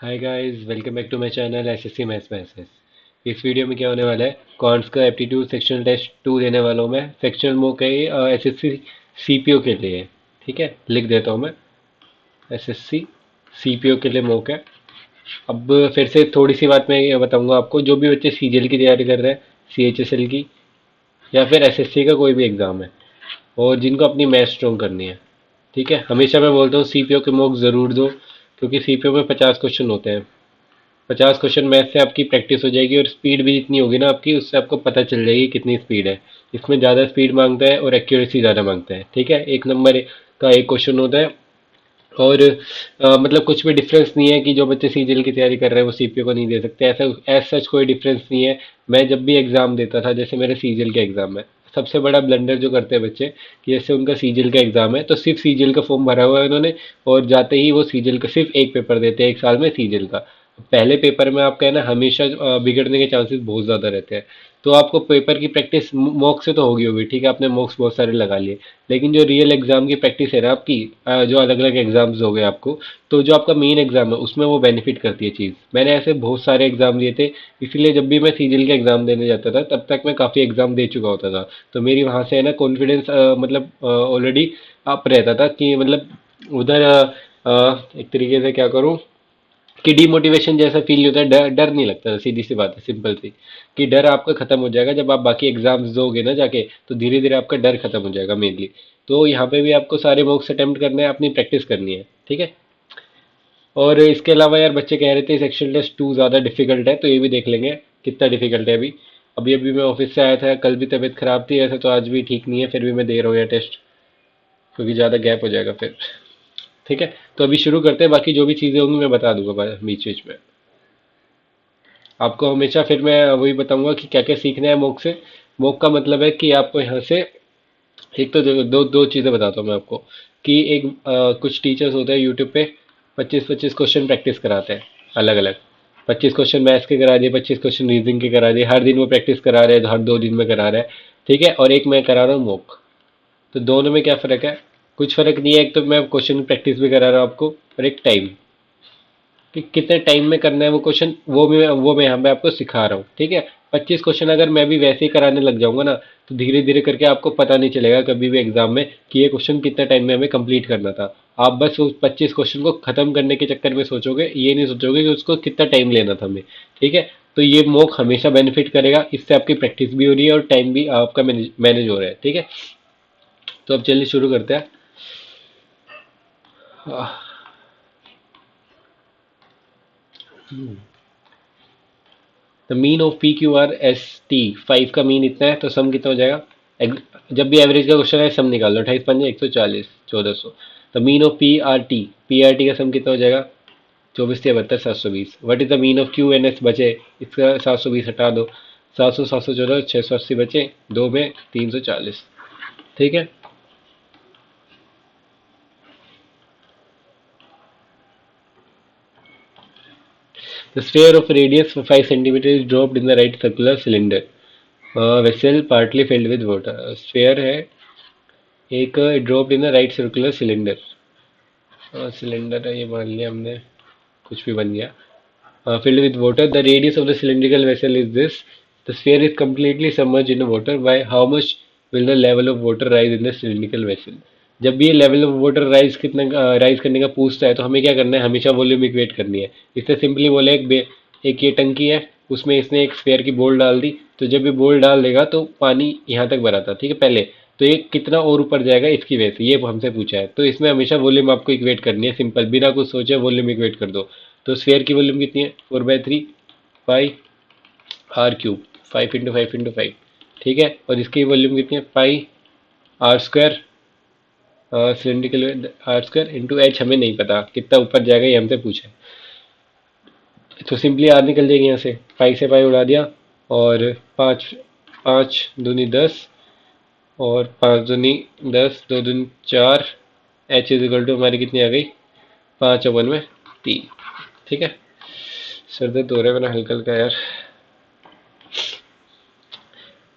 Hi guys, welcome back to my channel SSC maths maths. इस video में क्या होने वाला है, कॉन्ट्स का एप्टीट्यूड सेक्शनल टेस्ट 2 देने वाला हूँ मैं। सेक्शनल मॉक है एसएससी सीपीओ के लिए। ठीक है, लिख देता हूँ मैं। एसएससी सीपीओ के लिए मॉक है। अब फिर से थोड़ी सी बात मैं ये बताऊंगा आपको, जो भी बच्चे सीजीएल की तैयारी कर रहे हैं, सीएचएसएल की या फिर एसएससी का कोई भी एग्जाम है, और जिनको अपनी मैथ स्ट्रॉन्ग करनी है। ठीक है, हमेशा मैं बोलता हूँ सीपीओ के मॉक ज़रूर दो, क्योंकि सीपीओ में 50 क्वेश्चन होते हैं। 50 क्वेश्चन मैथ से आपकी प्रैक्टिस हो जाएगी, और स्पीड भी जितनी होगी ना आपकी, उससे आपको पता चल जाएगी कितनी स्पीड है। इसमें ज़्यादा स्पीड मांगता है और एक्यूरेसी ज़्यादा मांगता है। ठीक है, एक नंबर का एक क्वेश्चन होता है। और मतलब कुछ भी डिफरेंस नहीं है कि जो बच्चे सीजीएल की तैयारी कर रहे हैं वो सीपीओ को नहीं दे सकते, ऐसा एज सच कोई डिफरेंस नहीं है। मैं जब भी एग्जाम देता था, जैसे मेरे सीजीएल के एग्जाम में सबसे बड़ा ब्लंडर जो करते हैं बच्चे, कि जैसे उनका सीजीएल का एग्जाम है तो सिर्फ सीजीएल का फॉर्म भरा हुआ है उन्होंने, और जाते ही वो सीजीएल का सिर्फ एक पेपर देते हैं एक साल में सीजीएल का। पहले पेपर में आपका है ना, हमेशा बिगड़ने के चांसेस बहुत ज़्यादा रहते हैं। तो आपको पेपर की प्रैक्टिस मॉक से तो होगी ठीक है, आपने मॉक्स बहुत सारे लगा लिए, लेकिन जो रियल एग्जाम की प्रैक्टिस है ना आपकी, जो अलग अलग एग्जाम्स हो गए आपको, तो जो आपका मेन एग्जाम है उसमें वो बेनिफिट करती है चीज़। मैंने ऐसे बहुत सारे एग्जाम दिए थे, इसीलिए जब भी मैं सीजीएल का एग्जाम देने जाता था तब तक मैं काफ़ी एग्जाम दे चुका होता था। तो मेरी वहाँ से है ना कॉन्फिडेंस मतलब ऑलरेडी अप रहता था, कि मतलब उधर एक तरीके से क्या करूँ, कि डिमोटिवेशन जैसा फील होता है, डर डर नहीं लगता। सीधी सी बात है, सिंपल सी, कि डर आपका खत्म हो जाएगा जब आप बाकी एग्जाम्स दोगे ना जाके, तो धीरे धीरे आपका डर खत्म हो जाएगा मेनली। तो यहाँ पे भी आपको सारे मॉक्स अटेम्प्ट करने हैं, अपनी प्रैक्टिस करनी है। ठीक है, और इसके अलावा यार बच्चे कह रहे थे सेक्शन टेस्ट 2 ज़्यादा डिफिकल्ट है, तो ये भी देख लेंगे कितना डिफिकल्ट है अभी। अभी अभी मैं ऑफिस से आया था, कल भी तबीयत खराब थी, ऐसे तो आज भी ठीक नहीं है, फिर भी मैं दे रहा हूँ यार टेस्ट, क्योंकि ज़्यादा गैप हो जाएगा फिर। ठीक है, तो अभी शुरू करते हैं, बाकी जो भी चीज़ें होंगी मैं बता दूंगा बीच बीच में आपको हमेशा। फिर मैं वही बताऊंगा कि क्या क्या सीखना है मॉक से। मॉक का मतलब है कि आपको यहाँ से, एक तो दो दो चीज़ें बताता हूँ मैं आपको, कि एक कुछ टीचर्स होते हैं यूट्यूब पे, 25-25 क्वेश्चन प्रैक्टिस कराते हैं अलग अलग। 25 क्वेश्चन मैथ्स के करा दिए, 25 क्वेश्चन रीजनिंग के करा दिए, हर दिन वो प्रैक्टिस करा रहे हैं, हर 2 दिन में करा रहे हैं। ठीक है, और एक मैं करा रहा हूँ मॉक। तो दोनों में क्या फ़र्क है? कुछ फ़र्क नहीं है, एक तो मैं क्वेश्चन प्रैक्टिस भी करा रहा हूँ आपको, और एक टाइम, कि कितने टाइम में करना है वो क्वेश्चन, वो मैं यहाँ पे आपको सिखा रहा हूँ। ठीक है, 25 क्वेश्चन अगर मैं भी वैसे ही कराने लग जाऊंगा ना, तो धीरे धीरे करके आपको पता नहीं चलेगा कभी भी एग्जाम में कि ये क्वेश्चन कितना टाइम में हमें कंप्लीट करना था। आप बस उस 25 क्वेश्चन को खत्म करने के चक्कर में सोचोगे, ये नहीं सोचोगे कि उसको कितना टाइम लेना था हमें। ठीक है, तो ये मॉक हमेशा बेनिफिट करेगा, इससे आपकी प्रैक्टिस भी हो रही है और टाइम भी आपका मैनेज हो रहा है। ठीक है, तो अब चलिए शुरू करते हैं। The mean of P Q R S T, 5 का मीन इतना है, तो सम कितना हो जाएगा? जब भी एवरेज का क्वेश्चन है, सम निकाल लो, 28 पंजे 140, 1400। The mean of P R T का सम कितना हो जाएगा? 24 73 720। What is the mean of Q N S बचे? इसका 720 हटा दो, 700 714 680 बचे, दो में 340। ठीक है, the sphere of radius 5 centimetre is dropped in the right circular cylinder vessel partly filled with water. Sphere है एक, dropped in the right circular cylinder, cylinder है ये, मान लिया हमने, कुछ भी बन गया। Filled with water, the radius of the cylindrical vessel is this, the sphere is completely submerge in water, by how much will the level of water rise in the cylindrical vessel. जब भी ये level of water rise कितना rise करने का पूछता है, तो हमें क्या करना है, हमेशा वॉल्यूम इक्वेट करनी है। इससे सिंपली बोले, एक ये टंकी है, उसमें इसने एक स्फीयर की बॉल डाल दी, तो जब ये बॉल डाल देगा तो पानी यहाँ तक भरा था, ठीक है पहले, तो ये कितना और ऊपर जाएगा इसकी वजह से, ये हमसे पूछा है। तो इसमें हमेशा वॉल्यूम आपको इक्वेट करनी है, सिंपल, बिना कुछ सोचे वॉल्यूम इक्वेट कर दो। तो स्फीयर की वॉल्यूम कितनी है? 4/3 पाई आर क्यूब, 5 × 5 × 5। ठीक है, और इसकी वॉल्यूम कितनी है? Pi r square, cylindrical r square into h, हमें नहीं पता कितना ऊपर जाएगा, ये हमसे पूछा है। तो सिंपली आर निकल जाएगी यहाँ से, पाई से पाई उड़ा दिया, और पाँच, 5 दूनी 10, और 5 दूनी 10, 2 दूनी 4, एच इज इक्वल टू हमारी कितनी आ गई? 5/3। ठीक है, सर दर्द हो रहा है मेरा हल्का हल्का यार।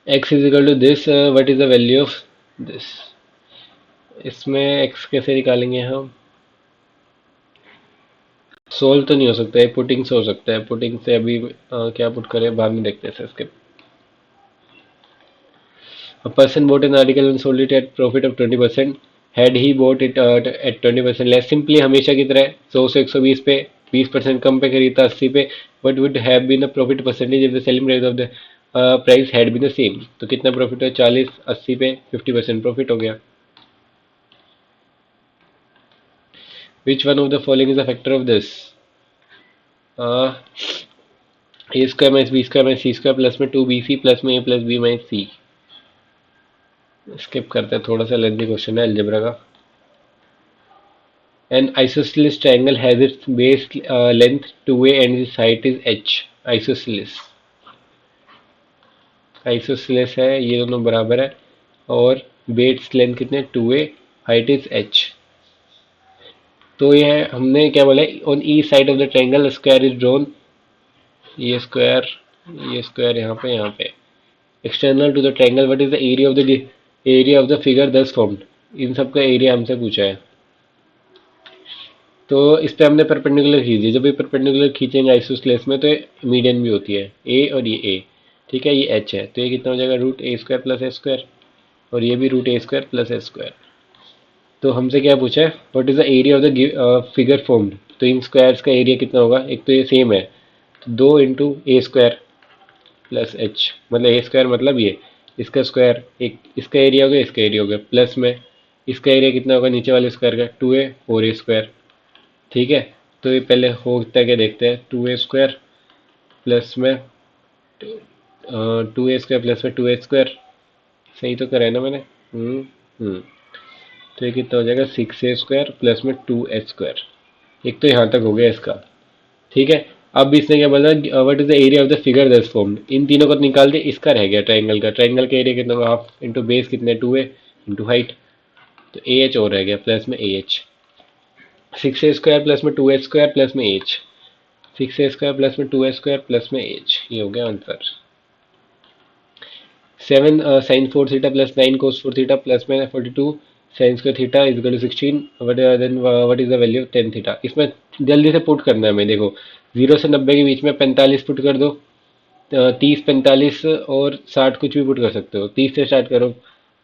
X is equal to this, what is the value of this? इसमें एक्स कैसे निकालेंगे हम? सोल्व तो नहीं हो सकता है, पुटिंग से हो सकता है। पुटिंग से अभी क्या पुट करें, बाद में देखते हैं इसके। A person bought an article and sold it at profit of 20%. Had he bought it at 20% less, simply हमेशा की तरह 100 से 120 पे 20% कम पे खरीदा 80 पे, what would have been the profit percentage if the selling price of the price had been the same? तो कितना प्रॉफिट है, 40 80 पे 50% प्रॉफिट हो गया। Which one of the following is a factor of this? A square minus B square minus C square plus में 2bc plus में A plus B minus C. Skip करते हैं, थोड़ा सा लेंथी क्वेश्चन है अलजेब्रा का। An isosceles triangle has its base length 2a and its height is h. Isosceles isosceles है, ये दोनों बराबर है और बेस लेंथ कितने 2a, हाइट इज h। तो ये हमने क्या बोला, on each side of the triangle square is drawn. ये स्क्वायर, ये स्क्वायर यहाँ पे external to the triangle. What is the area of the figure thus formed. इन सब का एरिया हमसे पूछा है। तो इस पे हमने परपेंडिकुलर खींच दी। जब ये परपेंडिकुलर खींचेंगे आइसोस्लेस में तो मीडियन भी होती है, ए और ये ए, ठीक है, ये एच है, तो ये कितना हो जाएगा रूट ए स्क्वायर प्लस ए स्क्वायर, और ये भी रूट ए स्क्वायर प्लस ए स्क्वायर। तो हमसे क्या पूछा है, what is the area of the figure formed. तो इन स्क्वायर्स का एरिया कितना होगा, एक तो ये सेम है, तो 2 into A square plus H, मतलब ए स्क्वायर मतलब ये, इसका स्क्वायर, एक इसका एरिया हो गया, इसका एरिया हो गया, प्लस में इसका एरिया कितना होगा नीचे वाले स्क्वायर का, 2a और ए स्क्वायर, ठीक है। तो ये पहले होता क्या देखते हैं, 2a स्क्वायर प्लस में 2a स्क्वायर प्लस में 2h स्क्वायर, सही तो करा है ना मैंने। हम्म। तो ये कितना हो जाएगा 6a स्क्वायर प्लस में 2h स्क्वायर। एक तो यहाँ तक हो गया इसका, ठीक है। अब इसने क्या बोला, what is the area of the figure that's formed. इन तीनों को निकाल दे, इसका रह गया ट्रायंगल का। ट्रायंगल का एरिया कितना होगा, हाफ इंटू बेस कितने 2a इंटू हाइट, तो ए एच और रह गया प्लस में A H. 6a square plus में 2h स्क्वायर प्लस में एच, 6a स्क्वायर प्लस में 2h स्क्वायर प्लस में एच, ये हो गया answer. 7 sine 4 theta plus 9 cos 4 theta plus में 42 sine square theta is equal to 16। Then what is the value of 10 theta. इसमें जल्दी से पुट करना है हमें, देखो 0 से 90 के बीच में 45 पुट कर दो, 30 45 और 60 कुछ भी पुट कर सकते हो, 30 से स्टार्ट करो,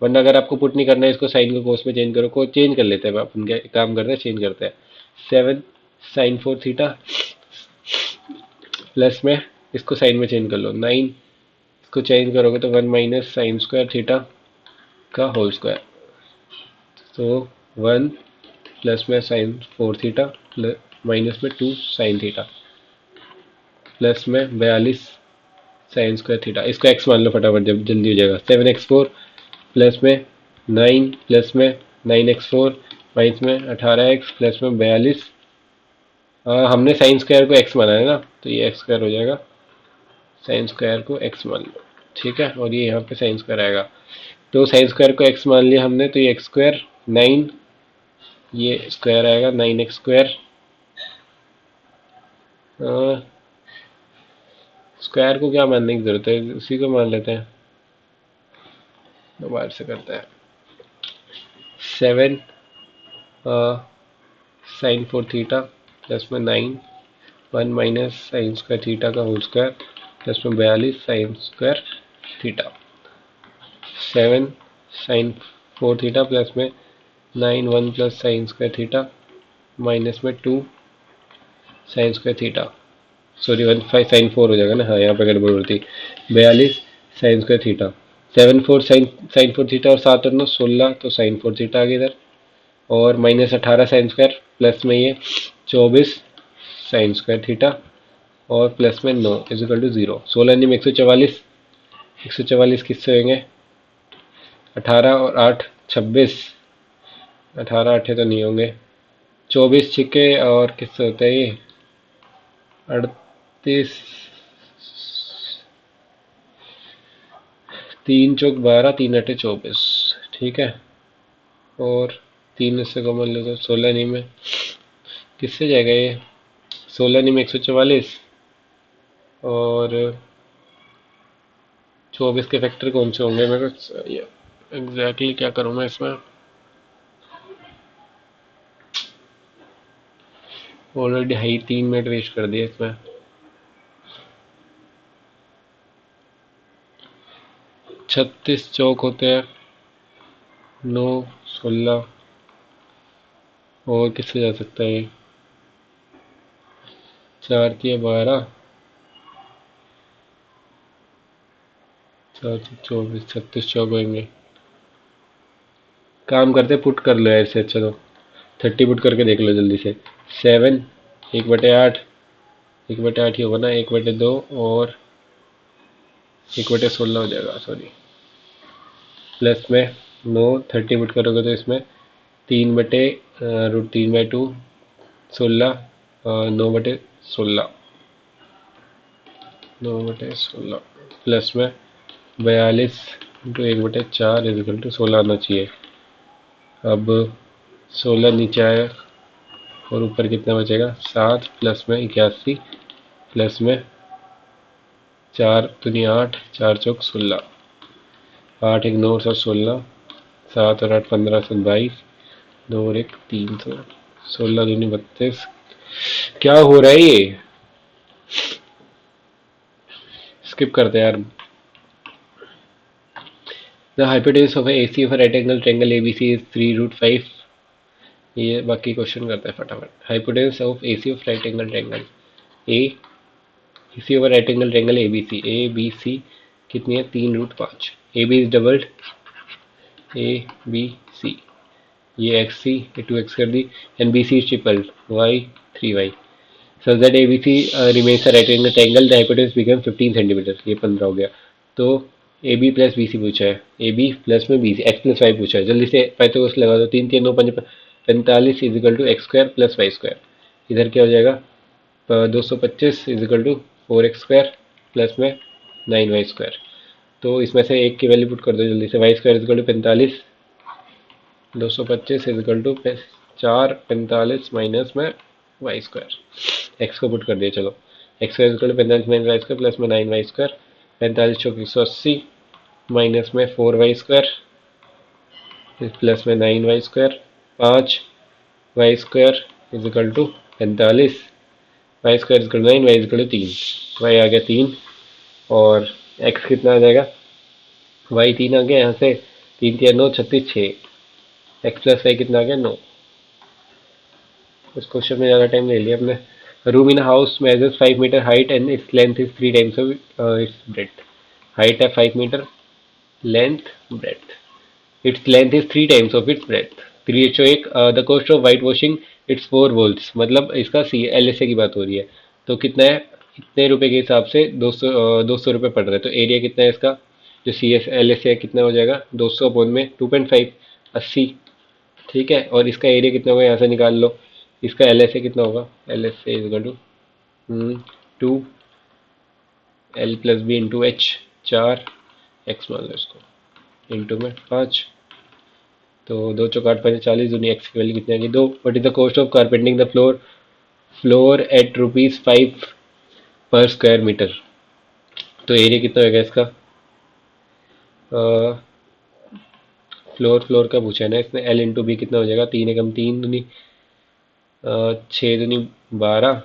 वरना अगर आपको पुट नहीं करना है इसको साइन को कोस में चेंज करो, को चेंज कर लेते हैं, अपन क्या काम करते हैं चेंज करते हैं। 7 साइन 4 थीटा प्लस में इसको साइन में चेंज कर लो, 9 इसको चेंज करोगे तो 1 माइनस साइन स्क्वायर थीटा का होल स्क्वायर, तो 1 प्लस में साइन 4 थीटा माइनस में 2 साइन थीटा प्लस में 42 साइन स्क्वायर थीटा। इसको एक्स मान लो फटाफट, जब जल्दी हो जाएगा। 7x4 प्लस में 9 प्लस में 9x4 माइनस में 18x प्लस में 42। हमने साइन स्क्वायर को एक्स माना है ना, तो ये एक्स स्क्वायर हो जाएगा, साइन स्क्वायर को एक्स मान लो, ठीक है, और ये यहाँ पे साइन स्क्वायर आएगा। तो साइन स्क्वायर को एक्स मान लिया हमने, तो ये एक्स स्क्वायर 9, ये स्क्वायर आएगा 9x स्क्वायर, स्क्वायर को क्या मानने की जरूरत है, उसी को मान लेते हैं, दोबारा से करते हैं। 7 साइन 4 थीटा प्लस में 9 1 माइनस साइन स्क्वायर थीटा का होल स्क्वायर प्लस में 42 sine square theta. 7 sine 4 theta plus में 9 1 plus sine square theta minus में 2 sine square theta, sorry 1 5 sine 4 हो जाएगा ना, हाँ यहाँ पे गड़बड़ होती, 42 sine square theta. 7 4 sine 4 theta और 7 और 9 16, तो साइन 4 थीटा आ गया इधर, और माइनस 18 साइन स्क्वायर प्लस में ये 24 साइन स्क्वायर थीटा और प्लस में 9 इज इक्वल टू 0। 16 में 144, 144 किससे होंगे, 18 और 8 26, 18 8 तो नहीं होंगे, 24 छिके और किससे होता है ये 38, 3 चौक 12 3 अठे 24, ठीक है, और 3 इससे कॉमन लो तो 16 नहीं में किससे जाएगा ये, 16 नहीं में 144 और 24 के फैक्टर कौन से होंगे, मेरे को एग्जैक्टली क्या करूँ मैं इसमें, ऑलरेडी हाई 3 मिनट वेस्ट कर दिया इसमें। 36 चौक होते हैं, 9, 16 और किससे जा सकता है ये? 4 के 12, 4 से 24, 36 चौक होंगे। काम करते पुट कर लो ऐसे, अच्छा तो 30 पुट करके देख लो जल्दी से। 7, 1/8, 1/8 ही होगा ना, 1/2 और 1/16 हो जाएगा, सॉरी। प्लस में 9, 30 पुट करोगे तो इसमें 3/√3/2, 16, 9/16, 9/16 प्लस में 42 × 1/4 इक्वल टू 16 आना चाहिए। अब 16 नीचे आया और ऊपर कितना बचेगा? 7 प्लस में 81 प्लस में 4 दूनी 8, 4 चौक 16, 8 1 9 और 16, 7 और 8 15 7 22, 2 और 1 3, 16 दूनी 32। क्या हो रहा है ये? स्किप करते हैं यार। The hypotenuse of AC of right angle triangle ABC is 3√5। ये बाकी क्वेश्चन करते हैं फटाफट। Hypotenuse of AC of right angle triangle AC over right angle triangle ABC कितनी है? 3√5। AB इज डबल्ड ABC, ये XC ये 2x कर दी, and BC is triple Y 3Y। So that ABC remains a right angle triangle, the hypotenuse become 15 centimetre, ये 15 हो गया। तो AB प्लस BC पूछा है, AB प्लस में BC, x प्लस वाई पूछा है। जल्दी से पाइथागोरस लगा दो। 3 3 9 5 45 equal to X square plus Y square. इधर क्या हो जाएगा? 225 इजिकल टू 4x² प्लस में 9y²। तो इसमें से एक की वैल्यू पुट कर दो जल्दी से। y² equal to 45, 225 equal to 4 45 minus में y²। एक्स को पुट कर दिया, चलो। x² is equal to 45 minus y² plus में 9y²। 45 चौक 180 माइनस में 4y² प्लस में 9y²। 5y² equal to 45, y² equal 9, y equal 3, y आ गया 3 और x कितना आ जाएगा? y 3 आ गया यहाँ से, 3 3 9 36 6, x प्लस y कितना आ गया? 9। इस क्वेश्चन में ज़्यादा टाइम ले लिया हमने। Room in house measures 5 metre height and its length is 3 times of its breadth. Height है 5 metre, length breadth, its length is 3 times of its breadth. 3:1। The cost of whitewashing its 4 volts, मतलब इसका LSA की बात हो रही है। तो कितना है? इतने रुपए के हिसाब से 200 रुपये पड़ रहा है। तो एरिया कितना है इसका? जो LSA कितना हो जाएगा? 200 अपॉन में 2.5, 80। ठीक है, और इसका एरिया कितना होगा यहाँ से निकाल लो। इसका LSA कितना होगा? LSA is equal to 2 L plus B into H, 4 X मान लो इसको, इंटू में 5। तो 2 चौक 8 5 40, दूनी एक्स की वैल्यू कितनी आएगी? 2। What is the cost of carpeting the floor at ₹5 per square metre. तो एरिया कितना होगा इसका? फ्लोर का पूछा है ना इसने। L इंटू बी कितना हो जाएगा? 3 एकम 3 दूनी 6 दूनी 12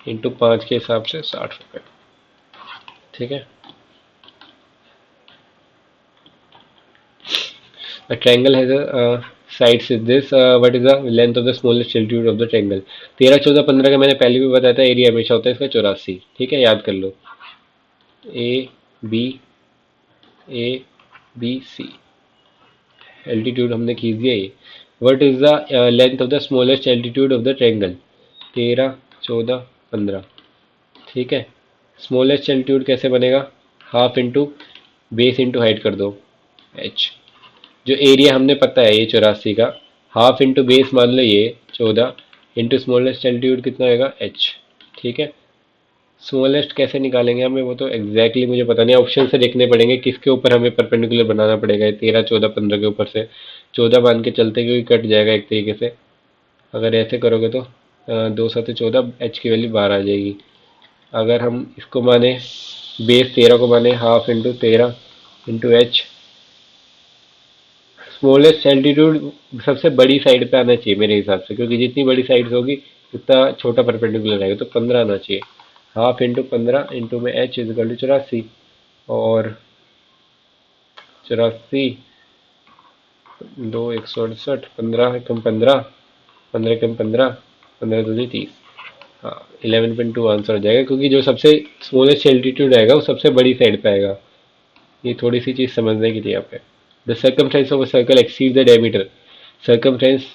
इंटू 5 के हिसाब से 60 रुपये। ठीक है। A triangle has a sides is this. What is the length of the smallest altitude of the triangle? 13 14 15 का मैंने पहले भी बताया था। एरिया हमेशा होता है इसका 84। ठीक है, याद कर लो। A B C एल्टीट्यूड हमने खींच दिया ये। What is the length of the smallest altitude of the triangle? 13 14 15। ठीक है, स्मॉलेस्ट एल्टीट्यूड कैसे बनेगा? Half into base into height कर दो, h। जो एरिया हमने पता है ये 84 का, हाफ इंटू बेस मान लो ये 14 इंटू स्मॉलेस्ट एल्टीट्यूड कितना होगा? h। ठीक है, स्मॉलेस्ट कैसे निकालेंगे हमें वो तो एग्जैक्टली मुझे पता नहीं। ऑप्शन से देखने पड़ेंगे किसके ऊपर हमें परपेंडिकुलर बनाना पड़ेगा। 13 14 15 के ऊपर से 14 मान के चलते, क्योंकि कट जाएगा एक तरीके से। अगर ऐसे करोगे तो 2 7 14, h की वैल्यू 12 आ जाएगी। अगर हम इसको माने, बेस 13 को माने, half into 13 into H. Smallest altitude सबसे बड़ी साइड पे आना चाहिए मेरे हिसाब से, क्योंकि जितनी बड़ी साइड होगी इतना छोटा परपेंडिकुलर रहेगा तो 15 आना चाहिए। हाफ इंटू 15 इंटू में h इजकल टू 84, और 84 दो 168, 15 कम 15, 15 कम 15, 15 दूनी 30। हाँ 11.2 आंसर हो जाएगा, क्योंकि जो सबसे स्मॉलेस्ट एल्टीट्यूड आएगा वो सबसे बड़ी साइड पे आएगा। ये थोड़ी सी चीज समझने की थी यहाँ पे। The circumference of a circle exceed the diameter. Circumference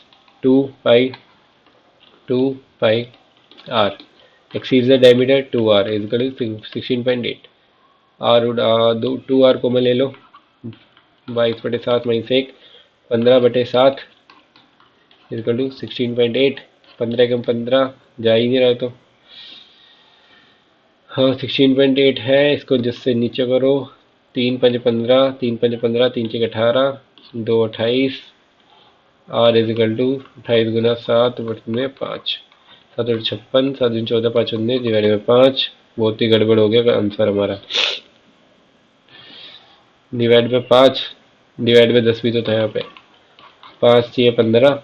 2 pi R exceed the diameter 2r is equal to 16.8। R 2r को मैं ले लो, 22/7 -1, 15/7 इज इक्वल टू 16.8। 15 कम 15 जा ही नहीं रहा तो हाँ 16.8 है। इसको जिससे नीचे करो, 3×5 = 15, 3×5 = 15, 3×6 = 18, 2 28। R is equal to 28 × 7 / 5, 7×8 = 56, 7×14 = 5 × 19 divide by 5। बहुत ही गड़बड़ हो गया आंसर हमारा। डिवाइड बाई 5, डिवाइड बाई 10 भी तो था यहाँ पे। 5×6 = 15,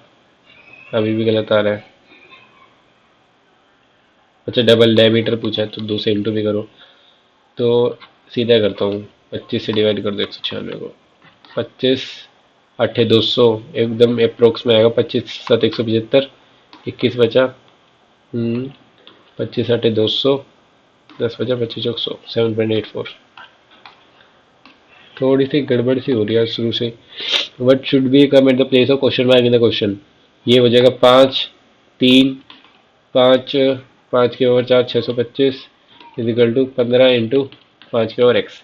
अभी भी गलत आ रहा है। अच्छा डबल डायमीटर पूछा है तो 2 से इंटू भी करो, तो सीधा करता हूँ। 25 से डिवाइड कर दो 196 को। 25×8 = 200, एकदम अप्रोक्स में आएगा। 25×7 = 175, 21 बचा। 25×8 = 200, 10 बचा, 25×100, 7.84। थोड़ी सी गड़बड़ सी हो रही है शुरू से। What should be come at the place of question mark in the question. ये हो जाएगा 5, 3, 5, 5×4 625 is equal to 15 into 5×x।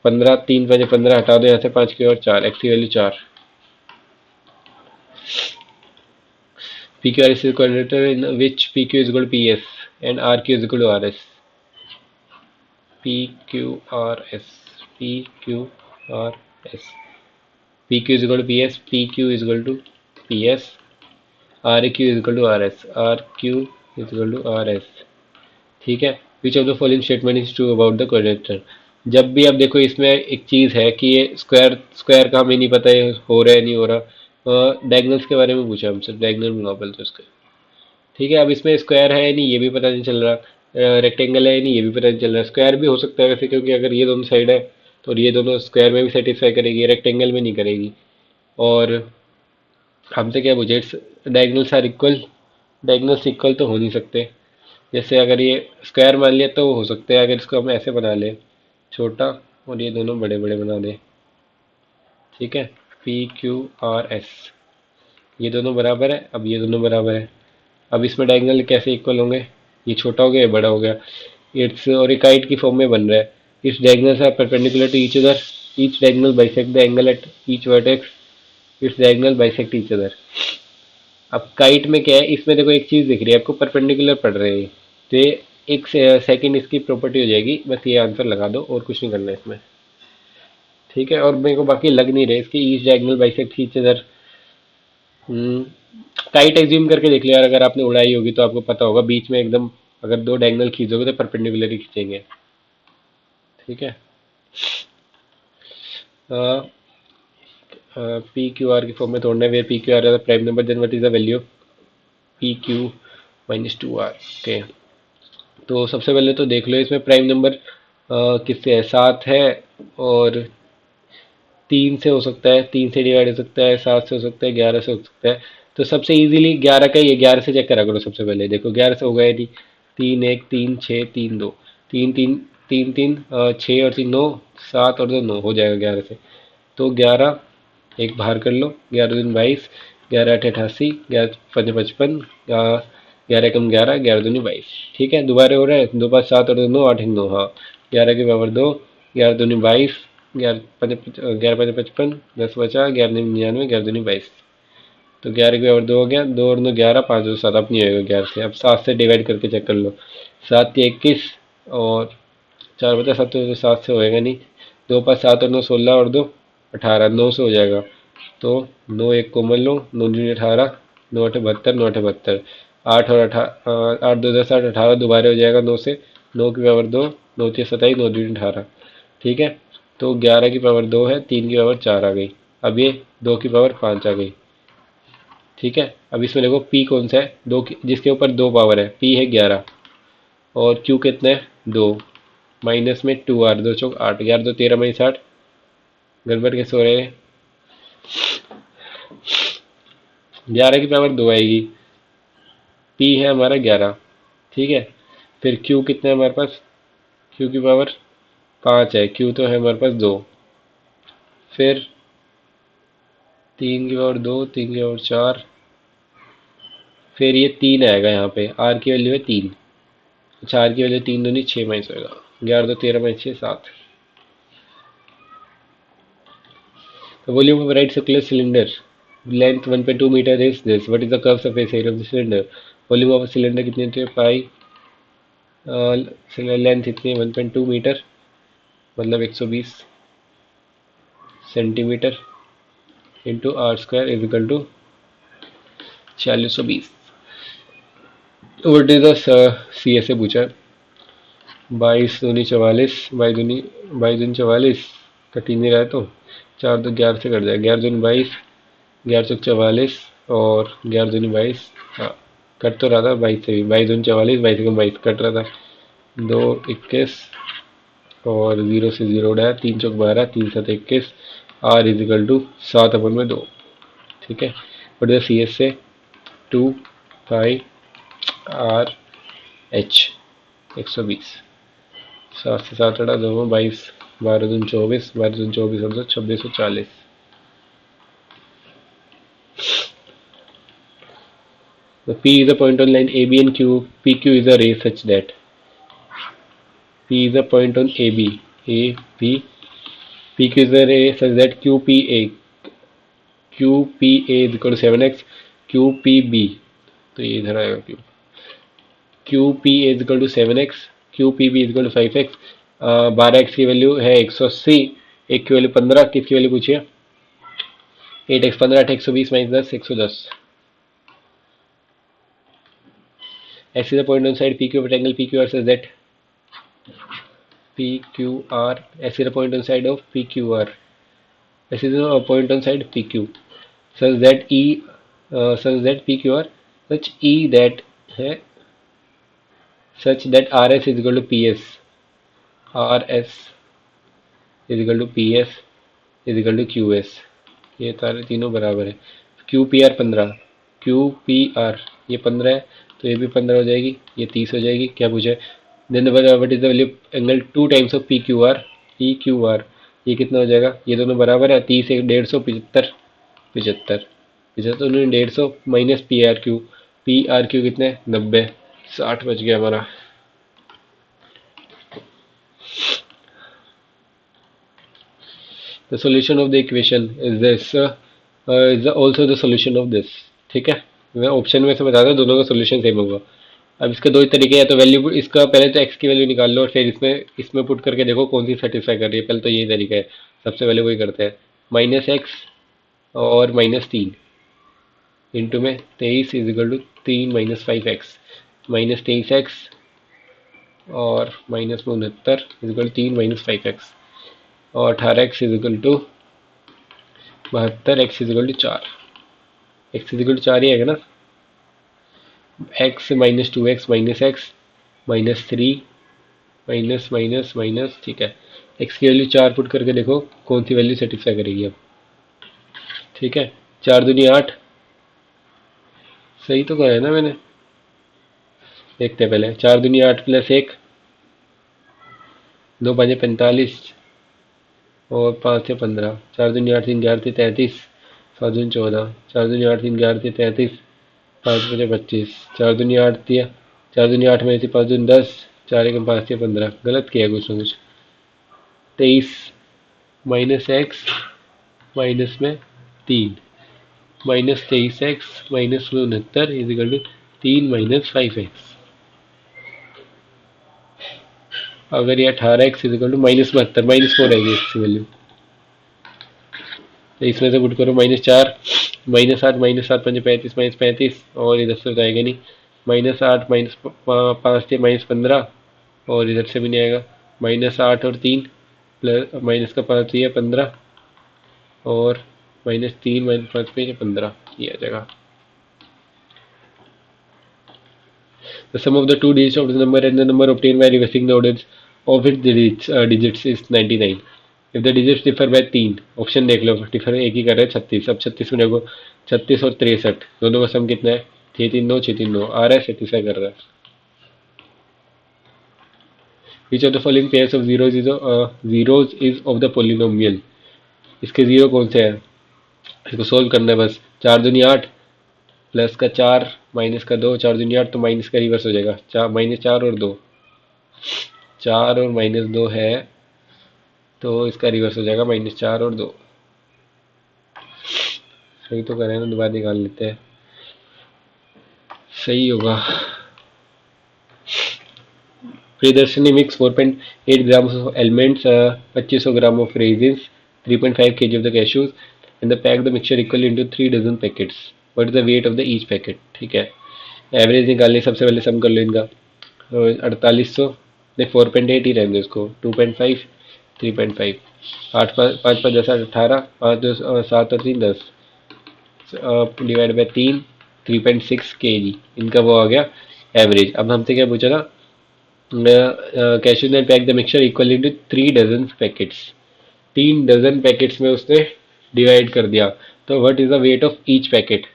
15, 3×5 = 15, हटा दो यहाँ से 5×4, एक्स की value 4। P Q R S quadrilateral in which P Q is equal to P S and R Q is equal to R S. P Q R S, P Q R S, P Q is equal to P S, P Q is equal to P S, R Q is equal to R S, R Q is equal to R S. ठीक है। Which of the following statement is true about the क्वाड्रेटर। जब भी आप देखो इसमें एक चीज़ है कि ये स्क्वायर स्क्वायर का हमें नहीं पता है हो रहा है नहीं हो रहा। डायगनल्स के बारे में पूछा हमसे, डायगनल बनाओ पहले तो इसके। ठीक है। अब इसमें स्क्वायर है नहीं ये भी पता नहीं चल रहा, रेक्टेंगल है नहीं ये भी पता नहीं चल रहा। स्क्वायर भी हो सकता है वैसे, क्योंकि अगर ये दोनों साइड है तो ये दोनों स्क्वायर में भी सेटिस्फाई करेगी, रेक्टेंगल में नहीं करेगी। और हमसे क्या पूछे, its diagonals are equal. Diagonals equal तो हो नहीं सकते। जैसे अगर ये स्क्वायर मान लिया तो हो सकते हैं, अगर इसको हम ऐसे बना लें छोटा और ये दोनों बड़े बड़े बना दें। ठीक है। पी क्यू आर एस, ये दोनों बराबर है, अब ये दोनों बराबर है। अब इसमें डायगोनल कैसे इक्वल होंगे, ये छोटा हो गया ये बड़ा हो गया। इट्स और एक काइट की फॉर्म में बन रहा है। Its diagonals are perpendicular to each other, each diagonal bisect the angle at each vertex, its diagonal bisect each other. अब काइट में क्या है, इसमें देखो एक चीज दिख रही है आपको, परपेंडिकुलर पड़ रहे हैं तो ये एक सेकंड इसकी प्रॉपर्टी हो जाएगी। बस ये आंसर लगा दो और कुछ नहीं करना है इसमें। ठीक है। और मेरे को बाकी लग नहीं रहे इसकी each diagonal bisect each other. Kite assume करके देख लिया यार, अगर आपने उड़ाई होगी तो आपको पता होगा बीच में एकदम अगर दो डायगोनल खींचोगे तो परपेंडिकुलर ही खींचेंगे। ठीक है। पी क्यू आर की फॉर्म में तोड़ना है, वेयर पी क्यू आर है prime number, then what is the value P Q -2r। Okay. तो सबसे पहले तो देख लो इसमें प्राइम नंबर किससे है, 7 है, और 3 से हो सकता है, 3 से डिवाइड हो सकता है, 7 से हो सकता है, 11 से हो सकता है। तो सबसे इजीली 11 का ही है, 11 से चेक करा करो सबसे पहले। देखो 11 से होगा या नहीं। 3 1 3 6 3 2, 3 3 3 3 6 और 3 9, 7 और 2 9 हो जाएगा 11 से। तो 11 एक बाहर कर लो, 11 दूनी 22, 11 8 88, 11 5 55, 11 कम 11, 11 दूनी 22। ठीक है। दोबारा हो रहा है, 2 5 7 और 2 9 8 9, हाँ 11 के पावर 2, 11 दूनी 22, 11 5 55, 10 बचा, 11 दूनी 99, 11 दूनी 22। तो 11 के पावर 2 हो गया, 2 और 9 11, 5 2 7, अब नहीं होगा 11 से। अब 7 से डिवाइड करके चेक कर लो, 7 के 21 और 4 बचा, 7 तो 7 से होएगा नहीं। 2 5 7 और 9 16 और 2 18, 9 से हो जाएगा। तो 9 एक कोमल लो, 9 दूनी 18, 9 8 72, 9 8 72, 8 और 8 2 10 8 18 दोबारा हो जाएगा 9 से। 9 की पावर 2, 9 3 27, 9 दूनी 18। ठीक है। तो 11 की पावर 2 है, 3 की पावर 4 आ गई। अब ये 2 की पावर 5 आ गई। ठीक है। अब इसमें देखो पी कौन सा है, दो जिसके ऊपर दो पावर है, पी है 11 और क्यू कितना है 2, माइनस में 2r, 2 चौक 8, 11 2 13 माइनस 8, गड़बड़ के सो रहे हैं। 11 की पावर 2 आएगी, पी है हमारा 11, ठीक है। फिर क्यू कितना है हमारे पास, क्यू की पावर 5 है, क्यू तो है हमारे पास 2, फिर 3 की पावर 2, 3 की पावर 4, फिर ये 3 आएगा यहाँ पे, आर की वैल्यू है 3, अच्छा आर की वैल्यू 3 दूनी 6 माइनस होगा, 11 2 13 minus 6 7। The volume of a right circular cylinder, length 1.2 meter is this. What is the curved surface area of the cylinder? Volume of a cylinder कितनी होती है, पाई, लेंथ इतनी है 1.2 मीटर, मतलब 120 centimetre, into R square is equal to 4620। What is the C S से पूछा है, 22 दूनी 44, बाईस दूनी 44, कट ही नहीं रहा है तो 4 2 11 से कट जाए, 11 दूनी 22, 11 चौक 44 और 11 दूनी 22, हाँ कट तो रहा था 22 से भी, 22 दूनी 44, 22 से 22 कट रहा था, 2 21 और 0 से 0 उड़ाया, 3 चौक 12, 3 7 21, आर इज इक्वल टू 7/2, ठीक है। बट द सी एस से 2 पाई आर एच 120, 7 से 7 अड़ा 2 में 22, 12 दूनी 24, 12 दूनी 24 और 2 2640। The P is a point on line AB and Q. PQ is a ray such that P is a point on AB. AB. PQ is a ray such that QPA is equal to 7x. QPB. तो ये इधर आएगा Q. QPA is equal to 7x. QPB is equal to 5x. 12x की value है 180, एक की value 15, किसकी value पूछिए 8x 15 8 120 minus 10 110। X is a point on side PQ of rectangle PQR such that PQR, X is a point on side of PQR, X is a point on side PQ such that such that PQR, such E that है such that RS is equal to PS, RS is equal to PS is equal to QS, ये सारे तीनों बराबर है। QPR 15, QPR ये 15 है तो ये भी 15 हो जाएगी, ये 30 हो जाएगी, क्या पूछा है then what is the value angle 2 times of PQR, PQR ये कितना हो जाएगा, ये दोनों बराबर है, 30 1 150 75 75 75 150 माइनस PRQ, PRQ कितने 90, 60 बच गया हमारा। The solution of the equation is this, is also the solution of this, ठीक है। मैं ऑप्शन में से बता दूं दोनों का सोल्यूशन सेम होगा। अब इसके दो ही तरीके हैं, तो वैल्यू इसका पहले तो x की वैल्यू निकाल लो और फिर इसमें पुट करके देखो कौन सी सेटिस्फाई कर रही है, पहले तो यही तरीका है, सबसे पहले वही करते हैं। -x और -3 इंटू में 23 is equal to 3 minus 5x, -23x और -69 is equal to 3 minus 5x और 18x is equal to 72, x is equal to 4, x is equal to 4 ही आएगा ना, x -2x minus x -3 minus minus minus, ठीक है। x की value 4 put करके देखो कौन सी वैल्यू सेटिस्फाई करेगी अब, ठीक है। 4 दूनी 8, सही तो कहा है ना मैंने, देखते हैं पहले, 4 दूनी 8 प्लस 1, 2 5 45 और 5 से 15, 4 दूनी 8 3 11 से 33, 7 दूनी 14, 4 दूनी 8 3 11 से 33, 5 5 25, 4 दूनी 8 दिया, 4 दूनी 8 में से 5 दूनी 10, 4 1 5 से 15, गलत किया कुछ ना कुछ। 23 माइनस एक्स माइनस में 3, -23x -69 is equal to 3 minus 5x। अगर ये 18x इज इक्वल टू -72, -4 आएगी इसकी वैल्यू, तो इसमें से पुट करो -4 -8 -7 5 35 -35 और इधर से तो आएगा नहीं, -8 -5 से -15 और इधर से भी नहीं आएगा, -8 और 3 प्लस माइनस का 5 है 15 और -3 -5 पे 15, ये आ जाएगा। The sum of the two digits of the number and the number obtained by reversing the orders of its digits is 99. If the digits differ by 3, option देख लो, डिफर एक ही कर रहे हैं 36. अब 36 में देखो 36 और 63 दोनों का सम कितना है? 639 639 आ रहा है, सेटिस्फाई कर रहा है. Which of the following pairs of zeros is of the polynomial? इसके जीरो कौन से हैं? इसको सोल्व करना है बस. 4 दूनी 8, प्लस का 4 माइनस का 2, 4 दूनी 8 तो माइनस का रिवर्स हो जाएगा. माइनस 4 और 2, 4 और माइनस 2 है तो इसका रिवर्स हो जाएगा -4 और 2. सही तो करें ना, दोबारा निकाल लेते हैं, सही होगा. Priyadarshini mix 4.8 gram of elements, 2500 gram of resins, 3.5 kg of the cashews and the pack the mixture equally into 3 dozen packets. What is the weight of the each packet? ठीक है, एवरेज निकालने सबसे पहले सम कर लो इनका. 4800 नहीं 4.8 ही रहने दो इसको. 2.5 3.5 8 5 5 10 18 5 2 7 और 3 10 डिवाइड बाय 3 3.6 kg इनका वो आ गया एवरेज. अब हमसे क्या पूछा था? कैशू ने pack the mixture equal into 3 dozen packets. 3 dozen packets में उसने डिवाइड कर दिया. तो what is the weight of each packet?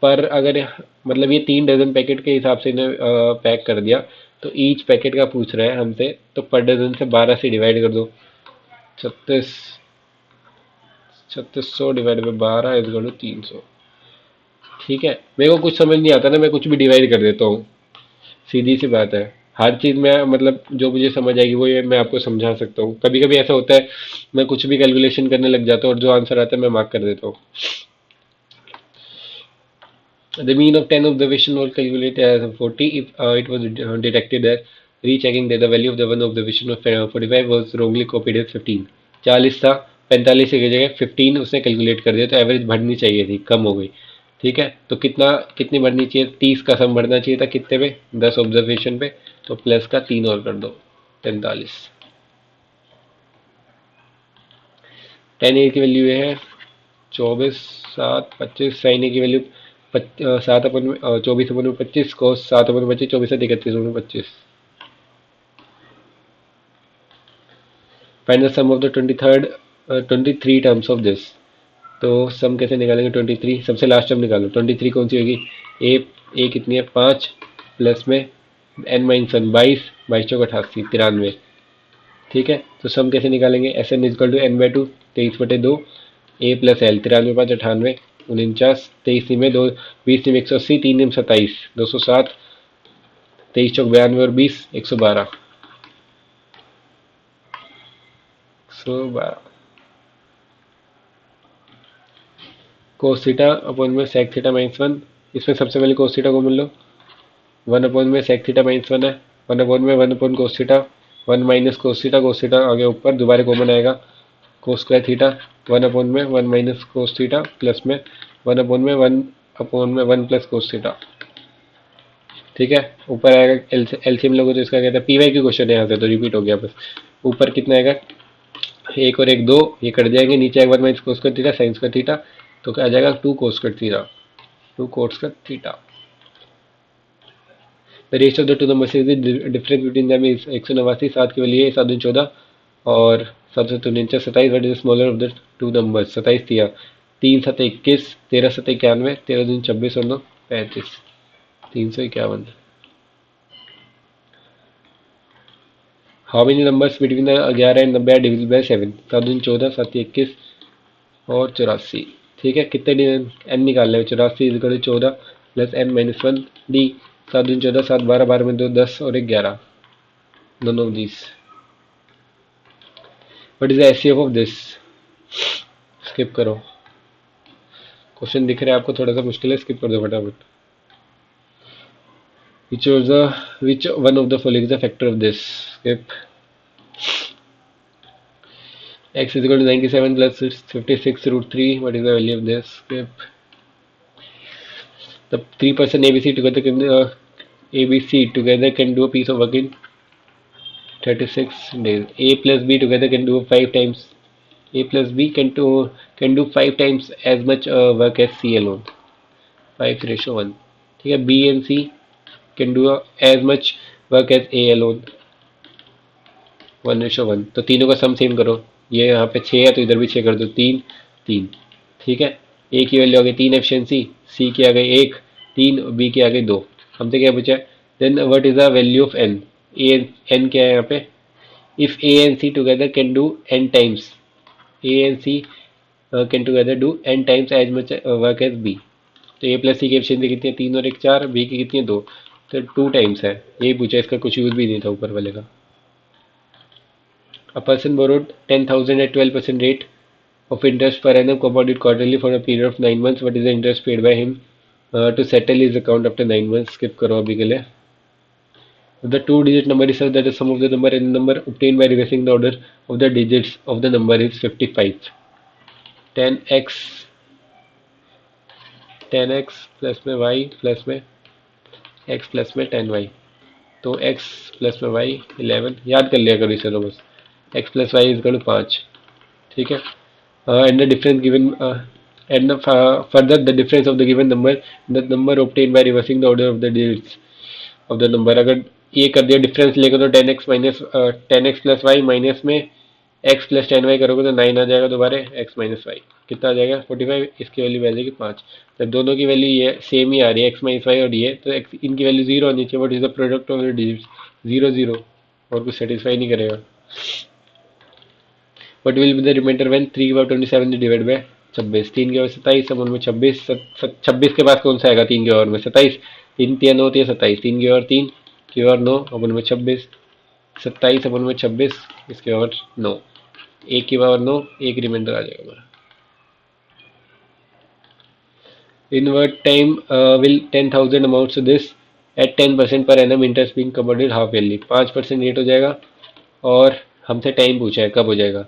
पर अगर मतलब ये 3 डजन पैकेट के हिसाब से इन्हें पैक कर दिया तो ईच पैकेट का पूछ रहा है हमसे, तो पर डजन से 12 से डिवाइड कर दो. 3600 divide by 12 is equal to 300. ठीक है, मेरे को कुछ समझ नहीं आता ना, मैं कुछ भी डिवाइड कर देता हूँ, सीधी सी बात है. हर चीज़ में मतलब जो मुझे समझ आएगी वो ये मैं आपको समझा सकता हूँ. कभी कभी ऐसा होता है मैं कुछ भी कैलकुलेशन करने लग जाता हूँ और जो आंसर आता है मैं मार्क कर देता हूँ. The mean of 10 observation was calculated as 40 if it was detected that rechecking that the value of the one observation of 45 was wrongly copied as 15. 40 था, 45 की जगह 15 उसने कैलकुलेट कर दिया तो एवरेज बढ़नी चाहिए थी, कम हो गई. ठीक है, तो कितनी बढ़नी चाहिए? 30 का सम बढ़ना चाहिए था कितने पे? 10 ऑब्जर्वेशन पे. तो प्लस का 3 और कर दो, 45. 10 ए की वैल्यू है 24 7 25, साइन ए की वैल्यू 7 अपन में 24 अपन में 25, कोस 7 अपन में 25, 24 से 31 अपन में 25. Find the sum of the 23 terms of this. तो सम कैसे निकालेंगे? 23 सबसे लास्ट टर्म निकालो. 23 कौन सी होगी? ए कितनी है? 5 प्लस में n माइनस 1 22, 22 चौक 88 93. ठीक है, तो सम कैसे निकालेंगे? S N equal to n by 2 23/2 A plus L. 93 5 98 49, 23 में 2 20 में 180 3 में 27 207 23 चौक 92 और 20 112 112. कोस थीटा अपॉन में सेक थीटा माइनस 1. इसमें सबसे पहले कोस थीटा को मिल लो. 1 अपॉन में सेक थीटा माइनस 1 है. 1 अपॉन में 1 upon cos theta, 1 minus cos theta आगे ऊपर दोबारा कॉमन आएगा. कोस स्क्वायर थीटा 1 अपॉन में 1 माइनस कोस थीटा प्लस में 1 अपॉन में 1 प्लस कोस थीटा. ठीक है, ऊपर आएगा एलसीएम लोगों तो इसका कहता है पीवाई की क्वेश्चन है यहाँ से तो रिपीट हो गया बस. ऊपर कितना आएगा? 1 और 1 2, ये कट जाएंगे. नीचे आएगा 1 minus cos square theta sine square theta, तो क्या आ जाएगा? 2 cos square theta 2 cos square theta. The ratio of the two numbers is the difference between them is 189. 7 के लिए 7 दूनी 14 और 7 से 3 27. What is the smaller of the two numbers? 27 दिया, 3 7 21, 13 7 91, 13 दूनी 26 और 9 35 351. How many numbers between 11 and 90 are divisible by 7? 7 दूनी 14, 7 21 और 84. ठीक है, कितने एन निकाल रहे हो? 84 equal 14 plus N minus 1 D. 7 दूनी 14, 7 12, 12 में 2 10 और 1 11. none of these. What is the HCF of this? Skip करो, क्वेश्चन दिख रहा है आपको थोड़ा सा मुश्किल है, स्किप कर दो फटाफट. which one of the following is a factor of this? Skip. X is equal to 97 plus 56 root 3. What is the value of this? Skip. The 3 person ABC together can do a piece of work in 36 days. A plus B together can do 5 times. A plus B can do 5 times as much work as C alone. 5:1, ठीक है। B and C can do as much work as A alone, 1:1। तो तीनों का सम same करो, ये यहाँ पे 6 है तो इधर भी 6 कर दो, 3 3, ठीक है। ए की वैल्यू आ गई 3 एफिशिएंसी, सी की आ गई 1 3, बी की आ गई 2। हमसे क्या पूछा है, then what is the value of N, A N क्या है यहाँ पे, if A and C together can do N times, A and C can together do N times as much work as B. तो A plus सी की efficiency कितनी है, 3 और 1 4, B की कितनी है 2, तो 2 टाइम्स है। यही पूछा, इसका कुछ यूज भी नहीं था ऊपर वाले का। A person borrowed 10,000 at 12% rate of interest per annum compounded quarterly for a period of 9 months. What is the interest paid by him to settle his account after 9 months? Skip करो अभी के लिए। The two-digit number is such that the sum of the number and the number obtained by reversing the order of the digits of the number is 55. 10x 10x plus में y plus में x plus में 10y, तो x plus में y 11, याद कर लिया करो इसे तो बस। x plus Y is equal to 5, ठीक है। And the difference given and the, further the difference of the given number, the number obtained by reversing the order of the digits of the number। अगर ये कर दिया difference लेकर तो 10x minus 10x plus Y minus में x plus 10y करोगे तो 9 आ जाएगा, दोबारा x माइनस वाई कितना आ जाएगा 45, इसकी वैल्यू आ जाएगी 5। जब दोनों की वैल्यू ये सेम ही आ रही है x माइनस वाई और ये, तो x इनकी वैल्यू 0 आनी चाहिए। What is the product of the digits, 0 0, और कुछ सेटिस्फाई नहीं करेगा। What will be the remainder when 3 by 27 divided by 26, 3 के और 27 समूह में 26, 26 के पास कौन सा आएगा 3 के और में 27, 3 3 9 3 27, 3 के और 3 के और 9 अपन में 26, 27 अपन में 26, इसके और 9, 1 की पावर 9, एक रिमाइंडर आ जाएगा हमारा। In what time will 10,000 amounts to this at 10% per annum interest being compounded half yearly, 5% rate हो जाएगा और हमसे टाइम पूछा है कब हो जाएगा।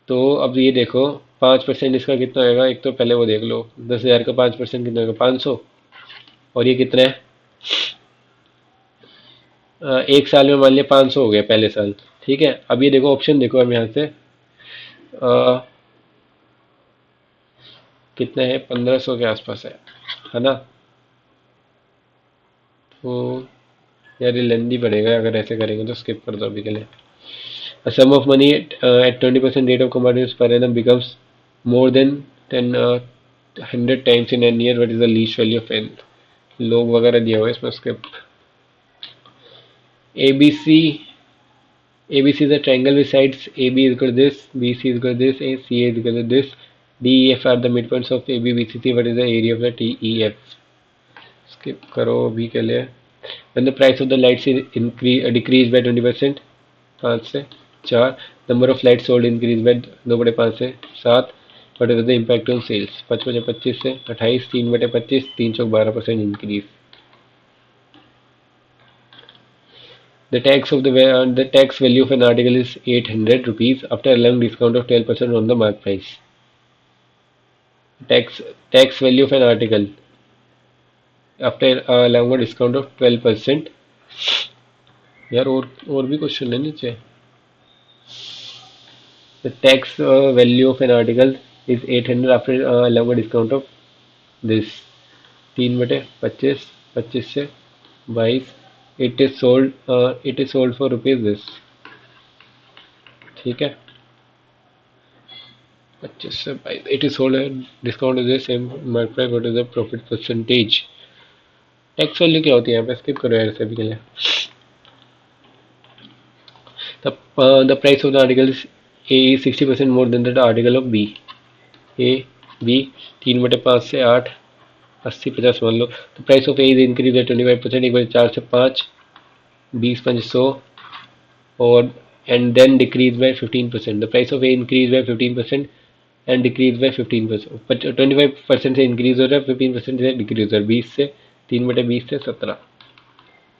तो अब ये देखो 5% इसका कितना होगा, एक तो पहले वो देख लो 10,000 का 5% कितना होगा 500, और ये कितना है एक साल में मान लिया 500 हो गया पहले साल, ठीक है। अब ये देखो ऑप्शन देखो, अब यहाँ से कितना है 1500 के आसपास है ना। तो यार ये लेंदी पड़ेगा, अगर ऐसे करेंगे तो स्किप कर दो अभी के लिए। A sum of money at 20% rate of compounding per annum becomes more than 100 times in a year. What is the least value of n? लोग वगैरह दिया हुआ है इसमें, उसके ABC is a triangle with sides AB is equal to this, BC is equal to this, CA is equal to this, DEF are the midpoints of AB, BCC. What is the area of the TEF? Skip करो अभी के लिए। When the price of the lights is decreased by 20%, 5 से 4, number of light sold increase by 2/5 से 7, what is the impact on sales 5/25 से 28, 3/25, 312% increase. The tax value of an article is 800 rupees after allowing discount of 12% on the mark price। tax value of an article after allowing a discount of 12%। यार और भी question है नीचे। The tax value of an article is 800 after allowing a discount of this 3/25, 25 से 22, it is sold for rupees this, ठीक है। 25 से 22 it is sold at discount is the same market price, what is the profit percentage। Tax value क्या होती है यहाँ पे, skip करो यार सभी के लिए। The price of the article is A is 60% more than the article of B। A B 3/5 से 8, 80 50 मान लो। तो price of A is increase by 25%, एक बार 4 से 5, 20 5 100, और and then decrease by 15%। The price of A increase by 15% and decrease by 15%, 25% से increase हो रहा है, 15% से डिक्रीज हो रहा है। 20 से 3/20 से 17,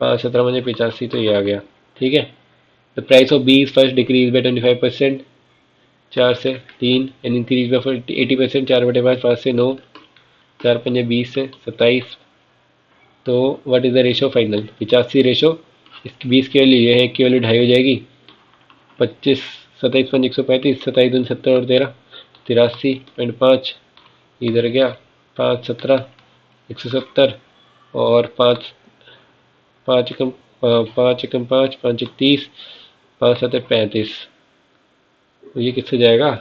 5 17 मुझे 85, तो ये आ गया, ठीक है। The price of B is first decrease by 25%, 4 से 3, एंड इंक्रीज बाय 80%, 4/5, 5 से 9, 4 5 20 से 27। तो what is the ratio final, 85 ratio, इस 20 की वैल्यू ये है, एक की वैल्यू 2.5 हो जाएगी, 25 27 5 135, 27 दूनी 70 और 13 83.5, इधर गया 5 17, 170 और 5 5 एकम 5 एकम 5 5 30 5 7 35। ये किससे जाएगा?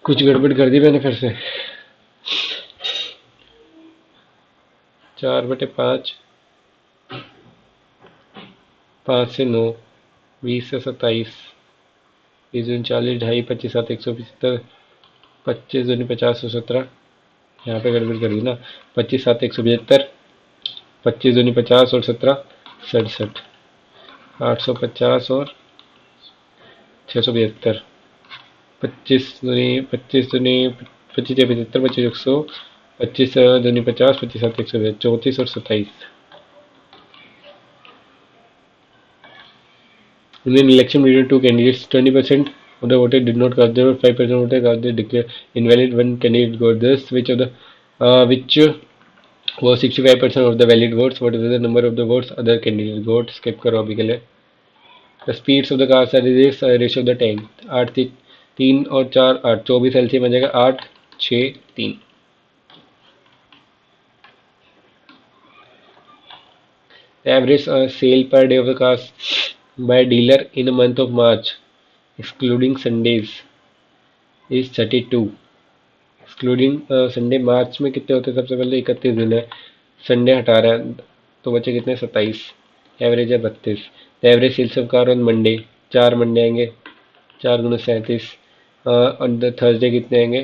कुछ गड़बड़ कर दी मैंने फिर से। 4/5, 5 से 9, 20 से 27, 20 दूनी 40, 2.5, 25 7 175, 25 दूनी 50 117। यहाँ पे गड़बड़ कर दी ना। 25 7 175, 25 दूनी 50 और 17 67, 850 और 675, 25 दूनी 75, 25 100, 25 दूनी 50, 25 7 134 और 27। In an election between two candidates, 20% of the voters did not cast their vote, 5% of voters cast their declare invalid. One candidate got this, which was 65% of the valid votes. What is the number of the votes other candidate got? Skip करो अभी के लिए। The speeds of the cars are this ratio of the time, 8 3 और 4 8, 24 LCM आ जाएगा 8 6 3। The average sale per day of the cars by dealer in a month of March, excluding Sundays, is 32। Excluding Sunday March में कितने होते हैं? सबसे पहले 31 दिन है, संडे हटा रहा है तो बचे कितने? 27। एवरेज है 32। Average sales of car on Monday, 4 Monday आएंगे, 4 दूनी 37। ऑन द थर्सडे कितने आएंगे?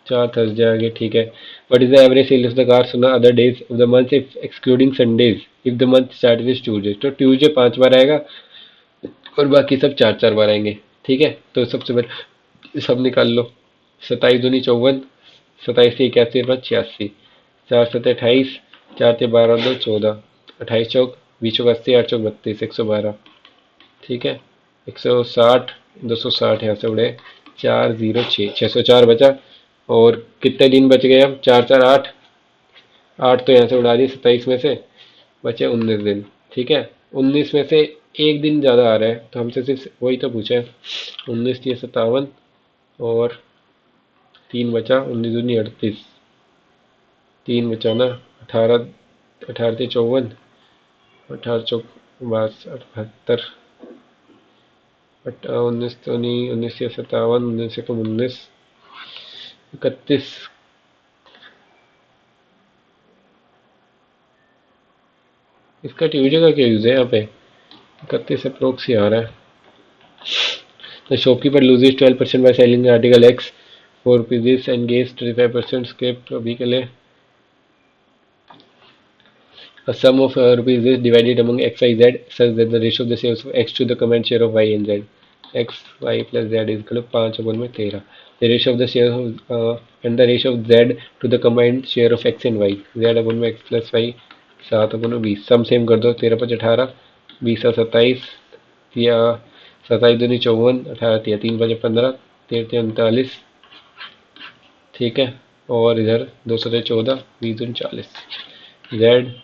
4 थर्सडे आएंगे, ठीक है। What is the average sale of the cars on other days of the month if excluding Sundays if the month start with Tuesday? तो Tuesday 5 बार आएगा और बाकी सब 4 बार आएंगे, ठीक है। तो सबसे पहले सब निकाल लो। 27 दूनी 54, 27 से 81 पाँच 86, 4 7 28, 4 से 12 2 14, 28 चौक 20 चौक 80, 8 चौक 32, 112, ठीक है। 160 260 यहाँ से उड़े, 406 604 बचा। और कितने दिन बच गए? अब 4 4 8, 8 तो यहाँ से उड़ा दी 27 में से, बचे 19 दिन, ठीक है। 19 में से एक दिन ज़्यादा आ रहा है तो हमसे सिर्फ वही तो पूछा है। 19 थी 57 और 3 बचा, 19 दूनी 38, 3 बचा ना, 18 18 थी 54, 18 चौक 72, 19 तो नहीं, 19 से 57, 19 से कम 19, 31। इसका ट्यूजडे का क्या यूज़ है यहाँ पे? 31 अप्रोक्स ही आ रहा है। The shopkeeper loses 12% by selling article X for rupees and gains 35%। Script अभी के लिए। A sum of rupees is divided among x, y, z such that the ratio of the sales of x to the combined share of y and z, x, y plus z is equal to 5/13। The ratio of the share of and the ratio of z to the combined share of x and y, z/x plus y 7/20। Some same कर दो, 13 5 18, 20 27, या 27 दूनी 54, 18 3 5 15, 13 39, ठीक है। और इधर 2 7 14, 20 दूनी 40, z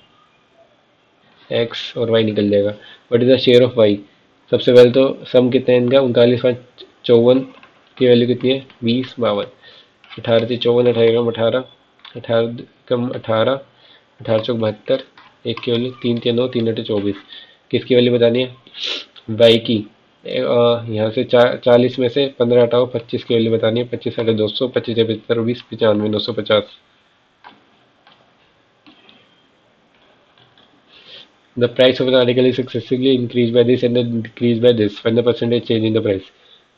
x और वाई निकल जाएगा। What is the share of Y? सबसे पहले तो सम कितना है इनका? 39 5 54 की वैल्यू कितनी है? 20 52, 18 थी 54, 18 कम 18, 18 कम 18, 18 चौक 72, एक की वैल्यू 3 3 9, 3 8 24। किसकी वैल्यू बतानी है? वाई की। यहाँ से 40 में से 15 हटाओ, 25 की वैल्यू बतानी है। 25 साढ़े 200, 25 75 20 95 950। The price of an article is successively increased by this and then decreased by this when the percentage change in the price।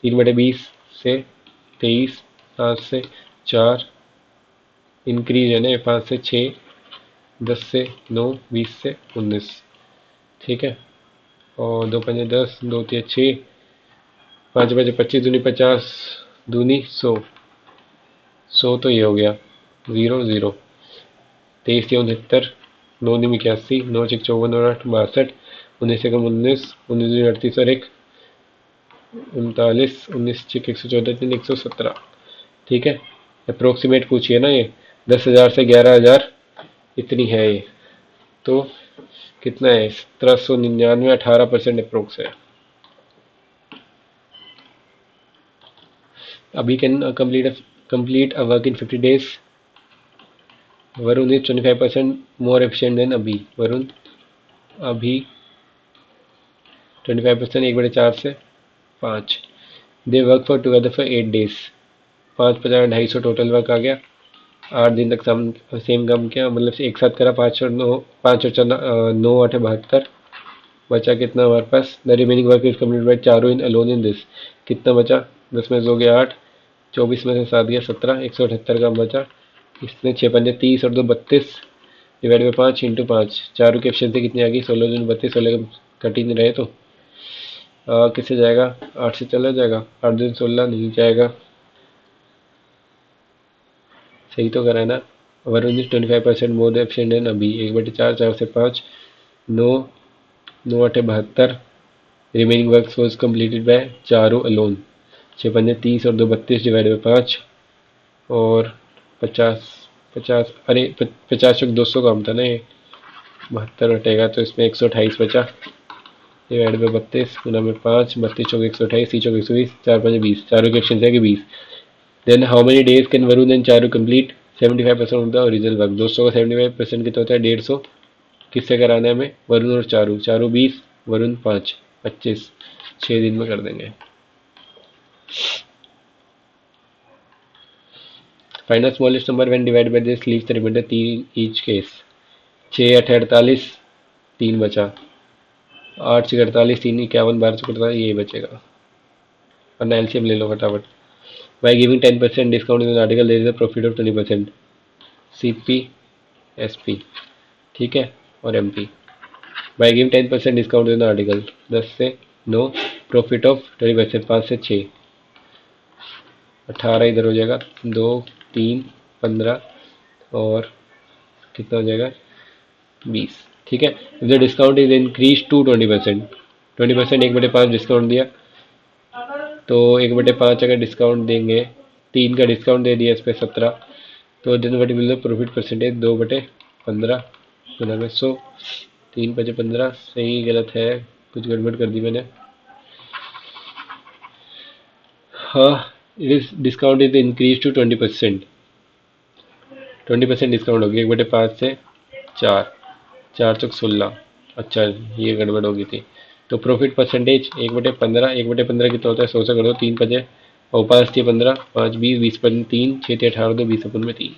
3/20 से 23, 5 से 4, इंक्रीज है ना, 5 से 6, 10 से 9, 20 से 19, ठीक है। और 2 5 10, 2 3 6, 5 5 25 दूनी 50, दूनी 100, 100 तो ये हो गया 0 0, 23 3 69, 9 9 81, 9 6 54 और 8 62, 19 से कम 19, 19 दूनी 38 और 1 39, 19 6 114, 3 117, ठीक है। अप्रोक्सीमेट पूछिए ना ये, 10,000 से 11,000 इतनी है ये, तो कितना है? 1799, 18% अप्रोक्स है। Abhi can complete a work in 50 days। Varun is 25% more efficient than Abhi. Varun Abhi 25%, 1/4 से 5। They work for together for 8 days। 5 50 250 total work आ गया। 8 दिन तक सेम काम किया, मतलब एक साथ करा। 5 और 9, 5 और 9, 8 है 72। बचा कितना हमारे पास? The remaining work is complete by Charu in alone in this. कितना बचा? 10 में से हो गया 8, 24 में से 7 गया 17, 178 का बचा। इसमें 6 पंजे 30 और 2 32 डिवाइड बाई 5 इंटू 5। चारू की एफिशिएंसी कितनी आ गई? 16 दूनी 32, 16 कट ही नहीं रहे तो किससे जाएगा? 8 से चला जाएगा। 8 दूनी 16 नहीं जाएगा। सही तो करा है ना। Varun is 25% more efficient than अभी। 1/4, 4 से 5, 9, 9 8 है 72। Remaining work was completed by Charu alone. 6 पंजे 30 और 2 32 डिवाइड बाई 5 और 50। 50 अरे 50 चौक 200 काम था ना ये। 72 हटेगा तो इसमें 128 बचा। डिवाइड बाई 32 गुना में 5, 32 चौक 128, 30 चौक 120, 4 पंजे 20। चारों के ऑप्शन है कि 20। Then how many days can Varun and Charu complete 75% of the original work. 200 का 75% कितना होता है? 150। किससे कराना है हमें? वरुण और चारू। चारू 20, वरुण 5, 25। 6 दिन में कर देंगे। Find the smallest number when divide by this leaves the remainder 3 each case. 6 8 48, 3 बचा। 8 6 48, 3 51, 12 से कटता यही बचेगा। और एलसीएम ले लो फटाफट। By giving 10% discount in article there is a profit of 20%। CP, SP, ठीक है, और MP. By giving 10% discount in article, 10 से 9, प्रॉफिट ऑफ 20%, 5 से 6, 18 इधर हो जाएगा, 2 3 15 और कितना हो जाएगा? 20। ठीक है। The discount is increase to 20%। 20% 1/5 discount दिया, तो 1/5 अगर डिस्काउंट देंगे, 3 का डिस्काउंट दे दिया इस पर 17, तो दिन वट विल प्रॉफिट परसेंटेज 2/15 गुना में 100। 3 5 15, सही गलत है? कुछ गड़बड़ कर दी मैंने। हाँ, it is discount is increase to 20%। 20% discount हो गया 1/5 से 4, 4 चौक 16। अच्छा, ये गड़बड़ हो गई थी। तो प्रॉफिट परसेंटेज 1/15, 1/15 कितना होता है? 100 से कर दो, 3 5 और 5 3 15, 5 20, 20 पर 3, 6 18 दो, 20 अपन में 3।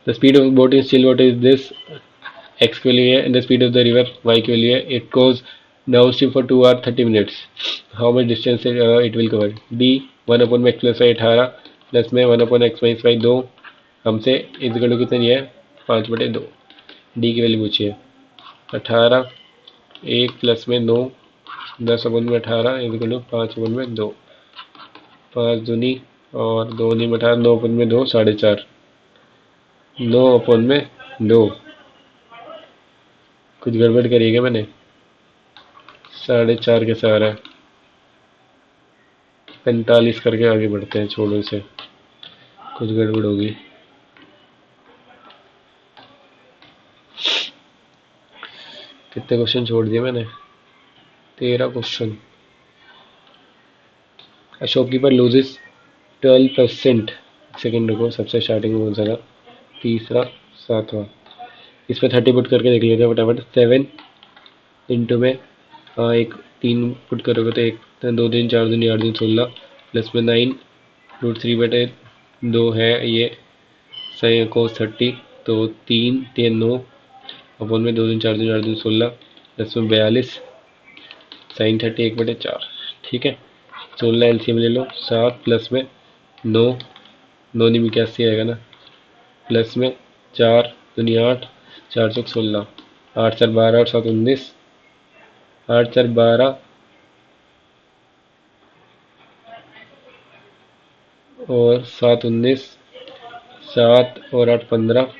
The speed of boat in still water is this. X के लिए and the speed of the river Y के लिए। It goes downstream for 2 hours 30 minutes। How much distance it will cover? D 1/x plus Y 18 plus में 1/x minus Y 2 हमसे is equal कितने दिया है? 5/2। D की वैल्यू पूछिए। 18, 1 plus में 9, 10/18 इजगल 5/2। 5 दूनी और 2 नी 18, 9/2, 4.5। 9/2, कुछ गड़बड़ करिएगा मैंने। 4.5 के सहारा 45 करके आगे बढ़ते हैं, छोड़ो इसे, कुछ गड़बड़ होगी। कितने क्वेश्चन छोड़ दिए मैंने? 13 क्वेश्चन। Shopkeeper loses 12%। सेकेंड रुको, सबसे स्टार्टिंग में कौन सा था? तीसरा, 7वां। इस पर 30 पुट करके देख लेते हैं फटाफट। 7 इंटू में एक 3 पुट करोगे तो 1 2 दिन 4 दिन 8 दिन 16 प्लस में 9 √3/2 है ये। सही कोस 30, तो 3 3 9 अपन में 2 दिन 4 दिन 8 दिन 16 प्लस में 42 साइन 30 1/4। ठीक है। 16 एलसीएम ले लो। 7 प्लस में 9, 9 नहीं 81 आएगा ना, प्लस में 4 दूनी 8, 4 चौक 16, 8 4 12 और 7 19, 8 4 12 और 7 19, 7 और 8 15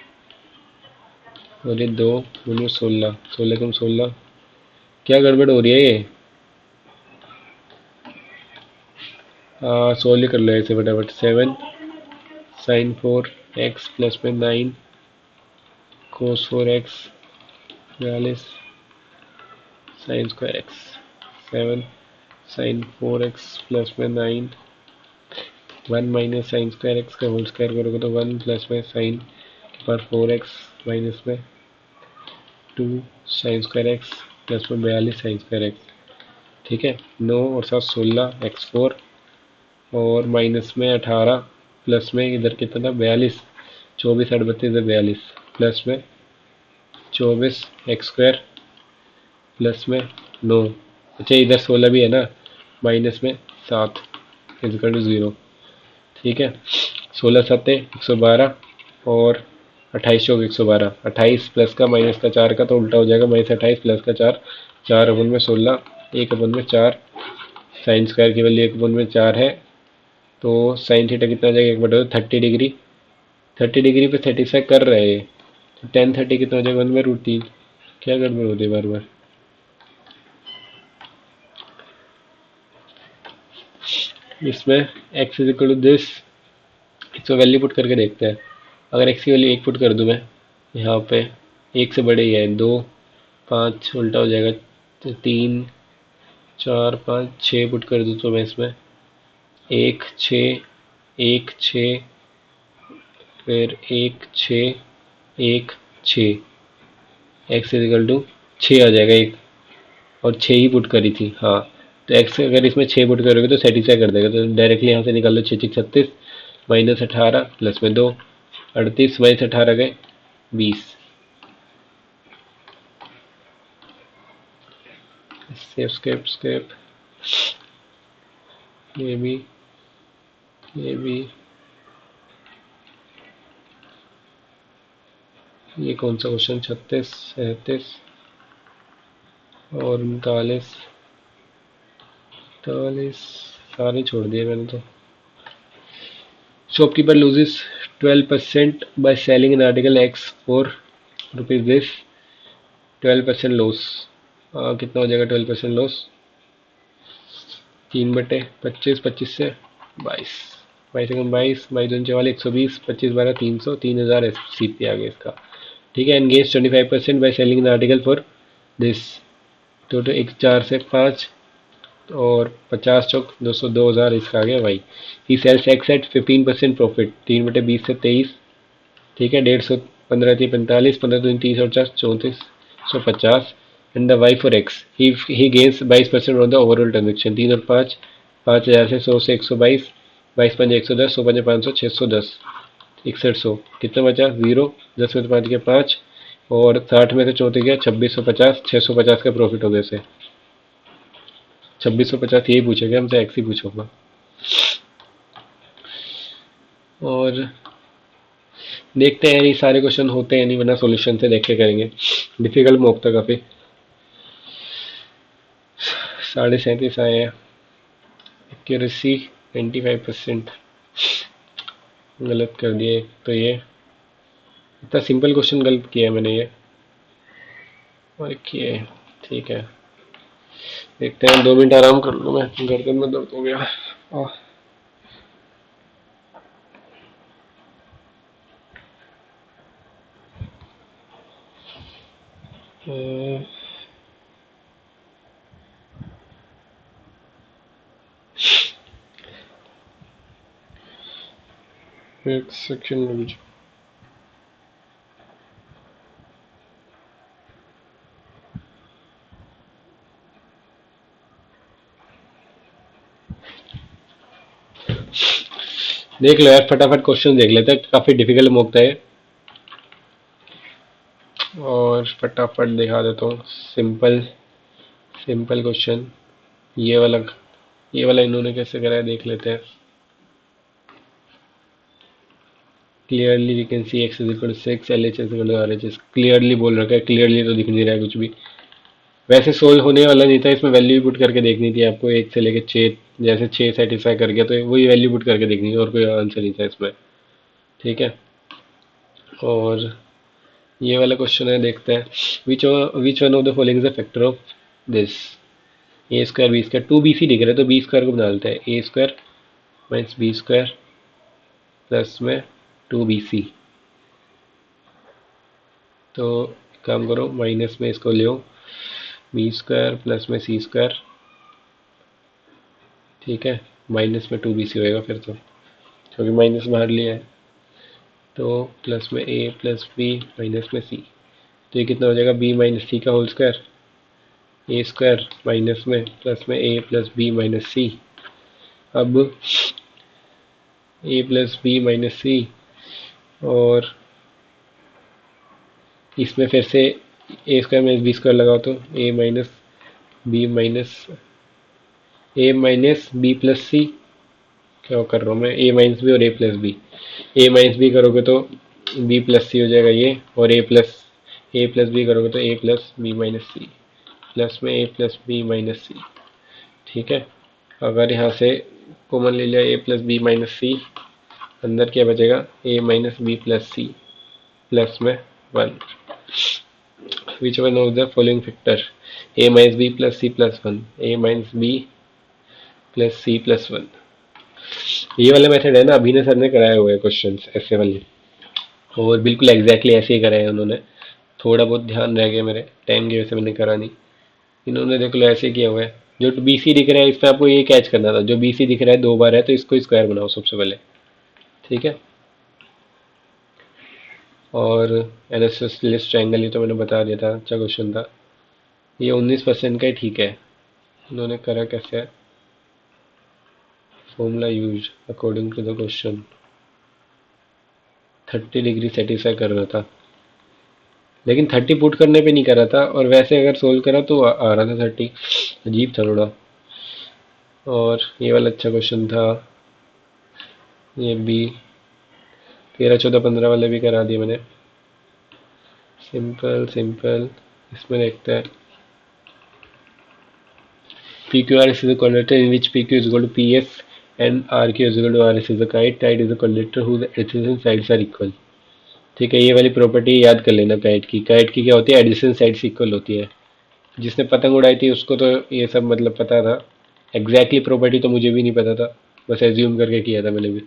और ये 2 दूनी 16, 16 कम 16। क्या गड़बड़ हो रही है ये? सोल्व कर लो ऐसे फटाफट। 7 साइन 4x प्लस में 9 cos 4x 42 sine square X. 7 sine 4x plus में 9 one minus sine square X का होल स्क्वायर करोगे तो वन प्लस में साइन के पावर 4x माइनस में 2 साइन स्क्वायर एक्स प्लस में 42 साइन स्क्वायर एक्स। ठीक है, 9 और 7 16 x4 और माइनस में 18 प्लस में इधर कितना था 42, 24 8 32 42 प्लस में 24 एक्स स्क्वायर प्लस में 9। अच्छा इधर 16 भी है ना, माइनस में 7 इजकल टू 0। ठीक है, 16 7 112 और 28 चौक 112, 28 प्लस का माइनस का 4 का तो उल्टा हो जाएगा, माइनस 28 प्लस का 4, 4 अपन में 16, 1 अपन में 4, साइन स्क्वायर की वैल्यू 1 अपन में 4 है, तो साइन थीटा कितना आ जाएगा 1/30 डिग्री, 30 डिग्री पे सेटिस्फाई कर रहे हैं, तो टेन 30 कितना हो जाएगा 1/√3। क्या गड़बड़ होती है बार बार। इसमें x is equal to this, इसको वैल्यू पुट करके देखते हैं। अगर x की वैल्यू 1 पुट कर दूं मैं यहाँ पे, 1 से बड़े ही है 2 5 उल्टा हो जाएगा, तो 3 4 5 6 पुट कर दूं तो मैं इसमें 1 6 1 6 फिर 1 6 1 6, x इजिकल टू 6 आ जाएगा, एक और 6 ही पुट करी थी। हाँ, तो x अगर इसमें 6 पुट करोगे तो सेटिस्फाई कर देगा, तो डायरेक्टली यहाँ से निकाल लो 6 6 36 माइनस 18 प्लस में 2 38 माइनस 18 गए 20। स्केप स्केप स्केप, ये भी ये भी, ये कौन सा क्वेश्चन 36 37 और 39 43 सारे छोड़ दिए मैंने तो। Shopkeeper loses 12% by selling an article X for rupees this, 12% loss. कितना हो जाएगा 12% लॉस, 3/25, 25 से 22, 22 से 22 22 दूनी 44 120 25 12 300, 3000 CP आ गया इसका। ठीक है, engage 25% by selling the article for this, total एक 4 से 5 और 50 चौक 200, 2000 इसका आ गया भाई। ही सेल्स एक्स एट 15% प्रॉफिट, 3/20 से 23। ठीक है, 150 15 3 45 15 दूनी 30 और 4 34 150 and the Y for X, he gains 22% on the overall transaction, 3 और 5 5000 से 100 से 122 22 5 110 100 5 500 610 6100, कितना बचा 0, 10 में से 5 गया 5 और 60 में से 34 गया 2650, 650 का प्रॉफिट हो गया इसे। 2650 यही पूछेगा हमसे, एक्स ही पूछूंगा। और देखते हैं ये सारे क्वेश्चन होते हैं नहीं, वरना सॉल्यूशन से देख के करेंगे, डिफिकल्ट मॉक था काफ़ी। 37.5 आए हैं, एक्यूरेसी 95%, गलत कर दिए तो ये इतना सिंपल क्वेश्चन गलत किया मैंने ये। ओके ठीक है, देखते हैं, 2 मिनट आराम कर लूँ, मैं गर्दन में दर्द हो गया। एक सेक्शन में देख लो यार, फटाफट क्वेश्चन देख लेते हैं, काफी डिफिकल्ट मॉक था ये, और फटाफट दिखा देता हूँ। सिंपल सिंपल क्वेश्चन, ये वाला ये वाला इन्होंने कैसे करा है देख लेते हैं। Clearly we can see X is equal to 6 L H is equal to R H S, clearly बोल रखा है, क्लियरली तो दिख नहीं रहा है कुछ भी। वैसे सोल्व होने वाला नहीं था, इसमें वैल्यू पुट करके देखनी थी आपको, 1 से लेके 6, जैसे 6 सेटिस्फाई कर गया तो वही वैल्यू पुट करके देखनी थी, और कोई आंसर नहीं था इसमें। ठीक है, और ये वाला क्वेश्चन है, देखते हैं। Which one of the following is the factor of this, A square B square, 2bc दिख रहा है तो बी स्क्वायर को बना लेते हैं, A square minus B square plus में 2bc। तो काम करो, माइनस में इसको ले बी स्क्वायर प्लस में सी स्क्वायर। ठीक है, माइनस में 2bc होएगा फिर तो, क्योंकि माइनस बाहर लिया है। तो प्लस में ए प्लस बी माइनस में सी, तो ये कितना हो जाएगा, बी माइनस सी का whole square, A square minus में प्लस में ए प्लस बी माइनस सी। अब ए प्लस बी माइनस सी, और इसमें फिर से ए स्क्वायर माइनस बी स्क्वायर लगाओ तो ए माइनस बी माइनस ए माइनस बी प्लस सी, क्या कर रहा हूँ मैं, ए माइनस बी और ए प्लस बी, ए माइनस बी करोगे तो बी प्लस सी हो जाएगा ये, और ए प्लस बी करोगे तो A plus B minus C, plus में A plus B minus C. ठीक है, अगर यहाँ से कॉमन ले लिया A plus B minus C, अंदर क्या बचेगा, A minus B plus C plus में 1, which one of the following factor, A minus B plus C plus 1, A minus B plus C plus 1। ये वाला मेथड है ना, अभिनय सर ने कराया हुआ है क्वेश्चन ऐसे वाले, और बिल्कुल एग्जैक्टली ऐसे ही कराए हैं उन्होंने। थोड़ा बहुत ध्यान रह गया मेरे टाइम की वजह से, मैंने करा नहीं। इन्होंने देख लो ऐसे किया हुआ है, जो बी सी दिख रहा है इसमें आपको ये कैच करना था, जो बी सी दिख रहा है 2 बार है तो इसको स्क्वायर बनाओ सबसे पहले। ठीक है, और एनालिसिस ट्रायंगल ये तो मैंने बता दिया था, अच्छा क्वेश्चन था ये। 19% का ही ठीक है। इन्होंने करा कैसे है, formula use according to the question, 30 degree satisfy कर रहा था, लेकिन 30 पुट करने पे नहीं करा था, और वैसे अगर सोल्व करा तो आ रहा था 30, अजीब था थोड़ा। और ये वाला अच्छा क्वेश्चन था, ये भी 13, 14, 15 वाले भी करा दिए मैंने, सिंपल सिंपल। इसमें देखते हैं, PQRS is a conductor in which PQ is equal to PS and RQ is equal to RS is a kite. Kite is a conductor whose adjacent sides are equal. ठीक है, ये वाली property याद कर लेना काइट की। Kite की क्या होती है, एडिशन साइड्स इक्वल होती है। जिसने पतंग उड़ाई थी उसको तो ये सब मतलब पता था, एग्जैक्टली प्रॉपर्टी तो मुझे भी नहीं पता था, बस एज्यूम करके किया था मैंने भी।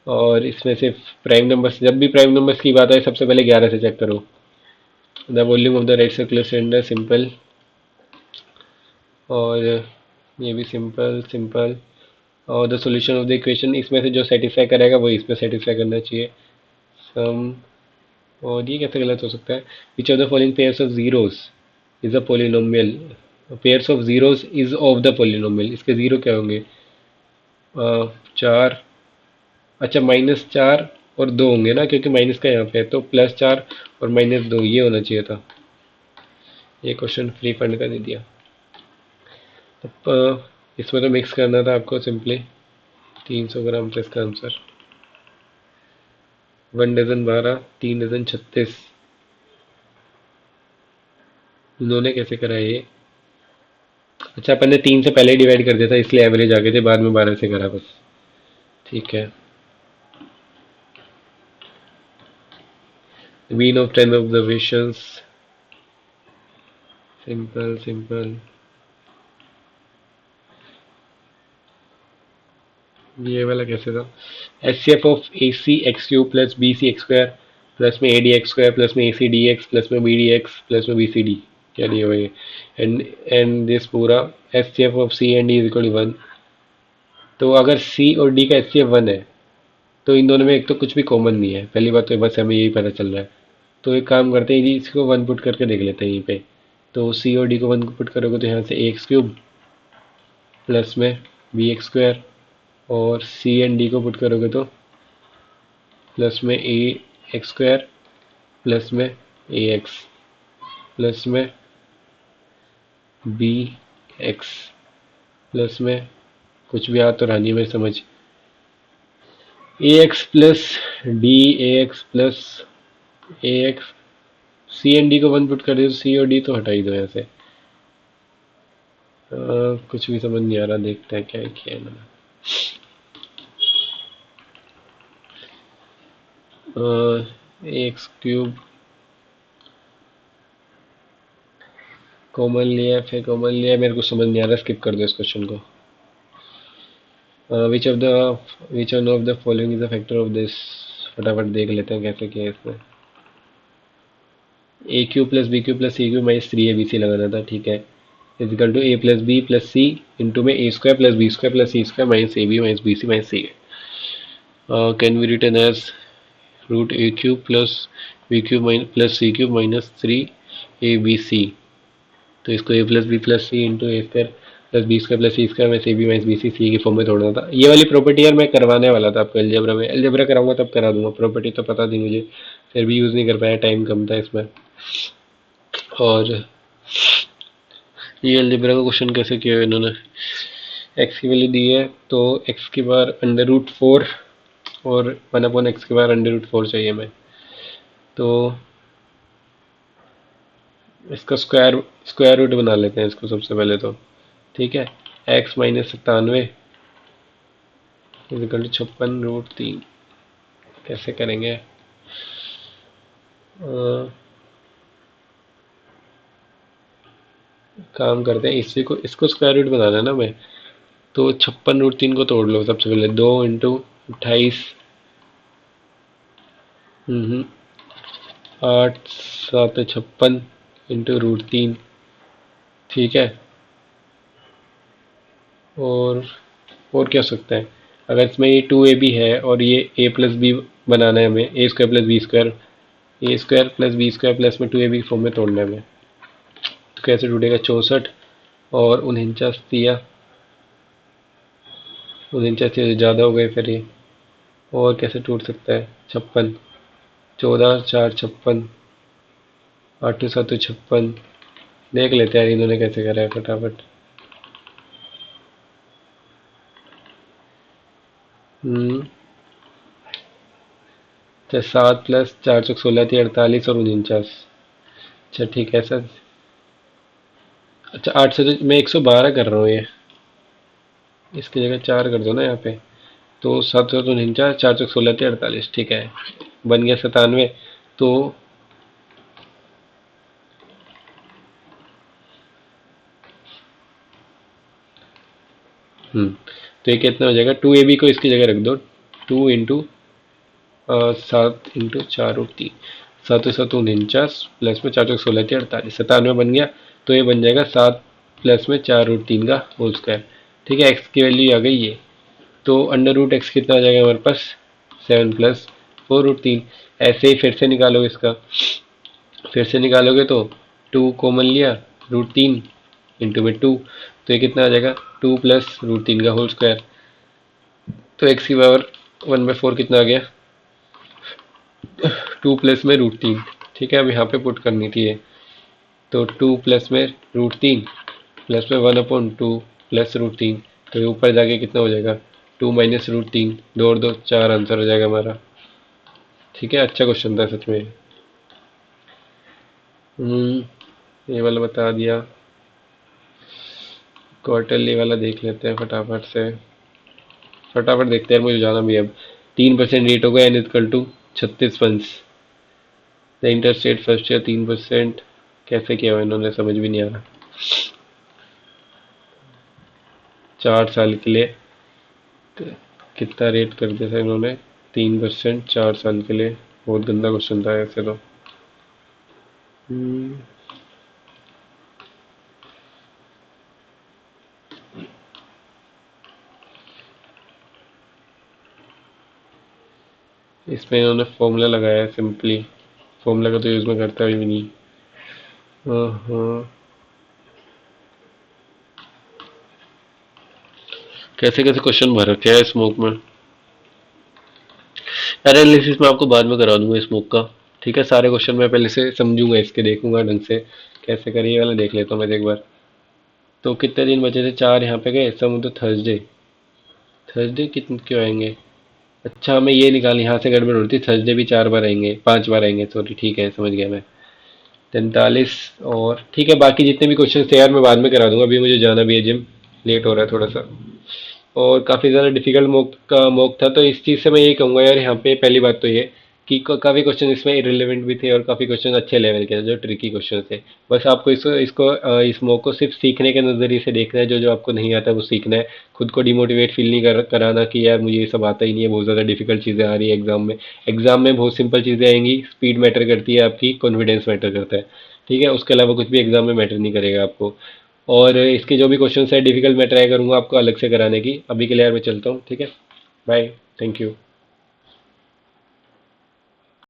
और इसमें से प्राइम नंबर्स, जब भी प्राइम नंबर्स की बात आए सबसे पहले 11 से चेक करो। The volume of the right circular cylinder, simple. और ये भी सिंपल सिंपल। और the solution of the equation, इसमें से जो सेटिस्फाई करेगा वो इसमें सेटिस्फाई करना चाहिए, सम। और ये कैसे गलत हो सकता है, which of the following pairs of zeros is a polynomial, pairs of zeros is of the polynomial, इसके जीरो क्या होंगे, 4, अच्छा -4 और 2 होंगे ना, क्योंकि माइनस का यहाँ पे है, तो +4 और -2 ये होना चाहिए था। ये क्वेश्चन फ्री फंड का दे दिया। तो इसमें तो मिक्स करना था आपको सिंपली, 300 ग्राम था इसका आंसर। 1 dozen 12, 3 dozen 36। इन्होंने कैसे करा ये, अच्छा अपन ने 3 से पहले डिवाइड कर दिया था इसलिए एवरेज आ गए थे, बाद में 12 से करा बस। ठीक है, mean of 10 observations, simple simple. ये वाला कैसे था, HCF of AC X cube plus BC X square plus में AD एक्स स्क्वायर प्लस में AC DX प्लस में BD एक्स प्लस में BCD, क्या दिया हुआ है, एंड दिस पूरा HCF of C and D is equal to 1। तो अगर C और D का HCF 1 है तो इन दोनों में एक तो कुछ भी कॉमन नहीं है, पहली बात तो बस हमें यही पता चल रहा है। तो एक काम करते हैं, इसको 1 पुट करके देख लेते हैं यहीं पे। तो C और D को 1 पुट करोगे तो यहाँ से A एक्स क्यूब प्लस में B एक्स स्क्वायर, और C एंड D को पुट करोगे तो प्लस में A एक्स स्क्वायर प्लस में A एक्स प्लस में B एक्स प्लस में कुछ भी आ तो रानी में समझ, A x plus D, A x plus A x, C and D को 1 पुट कर दो, सी और डी तो हटा ही दो यहाँ से। कुछ भी समझ नहीं आ रहा, देखते हैं क्या किया है मैंने। एक्स क्यूब कॉमन लिया, फिर कॉमन लिया, मेरे को समझ नहीं आ रहा, स्किप कर दो इस क्वेश्चन को। Which one of the following is the factor of this, फटाफट देख लेते हैं कैसे किया है इसमें। A cube plus B cube plus C cube minus 3ABC लगाना था, ठीक है, equal to A plus B plus C into में A square plus B square plus C square minus A B minus B C minus C. Can be written as root A cube plus B cube plus C cube minus 3 ABC। तो इसको A plus B plus C into A square plus B square plus C square में C B minus B C की form में तोड़ना था। ये वाली property यार मैं करवाने वाला था आपको एलजेब्रा में, एलजेब्रा कराऊंगा तब करा दूंगा, प्रॉपर्टी तो पता थी मुझे, फिर भी यूज़ नहीं कर पाया, टाइम कम था इसमें। और ये एलजेब्रा का क्वेश्चन कैसे किया है इन्होंने, एक्स की वैल्यू दी है तो एक्स की बार अंडर रूट 4 और 1/x की बार अंडर रूट 4 चाहिए हमें। तो इसका स्क्वायर स्क्वायर रूट बना लेते हैं इसको सबसे पहले तो, ठीक है। x-97 इक्वल टू 56√3 कैसे करेंगे, काम करते हैं, इसी को इसको स्क्वायर रूट बनाना है ना हमें। तो 56√3 को तोड़ लो सबसे पहले, 2 × 28 8 7 56 इंटू √3, ठीक है। और क्या हो सकता है, अगर इसमें ये 2ab है और ये a प्लस बी बनाना है हमें, A square plus B square, A square plus B square plus में 2ab की फॉर्म में तोड़ना है हमें। तो कैसे टूटेगा, 64 और 49 दिया, 49 से ज़्यादा हो गए फिर ये, और कैसे टूट सकता है, 56, 14 4 56, 8 7 56, देख लेते हैं यार इन्होंने कैसे करा है फटाफट। अच्छा 7 प्लस 4 चौक 16 थी 48 और 49, अच्छा ठीक है सर। अच्छा 8 से तो मैं 112 कर रहा हूँ, ये इसकी जगह 4 कर दो ना यहाँ पे। तो 7 7 49, 4 चौक 16 थी 48, ठीक है, बन गया 97। तो तो ये कितना हो जाएगा, 2ab को इसकी जगह रख दो, 2 इंटू 7 × 4√3, 7 7 49 प्लस में 4 चौक 16 थी 48, 97 बन गया। तो ये बन जाएगा 7 प्लस में 4√3 का होल स्क्वायर, ठीक है। एक्स की वैल्यू आ गई ये, तो अंडर रूट एक्स कितना आ जाएगा हमारे पास, 7 प्लस 4√3। ऐसे ही फिर से निकालोगे इसका, फिर से निकालोगे तो 2 कॉमन लिया, √3 इंटू में 2, तो ये कितना आ जाएगा, 2 प्लस √3 का होल स्क्वायर। तो एक्स की पावर 1/4 कितना आ गया, 2 प्लस में √3, ठीक है। अब यहाँ पे पुट करनी थी ये, तो 2 प्लस में √3 प्लस में 1/2 प्लस √3, तो ये ऊपर जाके कितना हो जाएगा, 2 माइनस √3, 2 और 2 4 आंसर हो जाएगा हमारा, ठीक है। अच्छा क्वेश्चन था सच में। ये वाला बता दिया, क्वार्टरली वाला देख लेते हैं फटाफट से, फटाफट देखते हैं, मुझे जाना भी है अब। 3% रेट होगा N equal to 36 funds, the interest rate first year 3%, कैसे किया हुआ इन्होंने समझ भी नहीं आ रहा। 4 साल के लिए तो कितना रेट कर दिया था इन्होंने, 3% 4 साल के लिए, बहुत गंदा क्वेश्चन था ऐसे तो। इसमें इन्होंने फॉर्मूला लगाया है सिंपली, फॉर्मूला का तो यूज़ में करता भी नहीं। हाँ, कैसे कैसे क्वेश्चन भर रखे हैं स्मोक में, यार एनालिसिस मैं आपको बाद में करा दूंगा स्मोक का, ठीक है। सारे क्वेश्चन मैं पहले से समझूंगा, इसके देखूंगा ढंग से कैसे करिए वाला देख लेता हूँ मैं एक बार। तो कितने दिन बचे थे, 4 यहाँ पे गए, समुद्र थर्सडे, थर्सडे कितने क्यों आएंगे, अच्छा हमें ये निकाल, यहाँ से गड़बड़ होती, थर्सडे भी 4 बार आएंगे, 5 बार आएंगे, सॉरी ठीक है समझ गया मैं। 43 और ठीक है, बाकी जितने भी क्वेश्चन थे यार मैं बाद में करा दूंगा, अभी मुझे जाना भी है जिम, लेट हो रहा है थोड़ा सा। और काफ़ी ज़्यादा डिफिकल्ट मॉक था, तो इस चीज़ से मैं यही कहूँगा यार, यहाँ पे पहली बात तो ये कि काफ़ी क्वेश्चन इसमें इरेलीवेंट भी थे और काफ़ी क्वेश्चन अच्छे लेवल के थे, जो ट्रिकी क्वेश्चन थे। बस आपको इस मॉक को सिर्फ सीखने के नज़रिए से देखना है, जो जो आपको नहीं आता वो सीखना है, खुद को डिमोटिवेट फील नहीं कराना कि यार मुझे ये सब आता ही नहीं है, बहुत ज़्यादा डिफिकल्ट चीज़ें आ रही है एग्जाम में। एग्जाम में बहुत सिंपल चीज़ें आएंगी, स्पीड मैटर करती है आपकी, कॉन्फिडेंस मैटर करता है, ठीक है। उसके अलावा कुछ भी एग्जाम में मैटर नहीं करेगा आपको। और इसके जो भी क्वेश्चन है डिफिकल्ट मैं ट्राई करूंगा आपको अलग से कराने की। अभी के लिए यार मैं चलता हूँ, ठीक है, बाय, थैंक यू।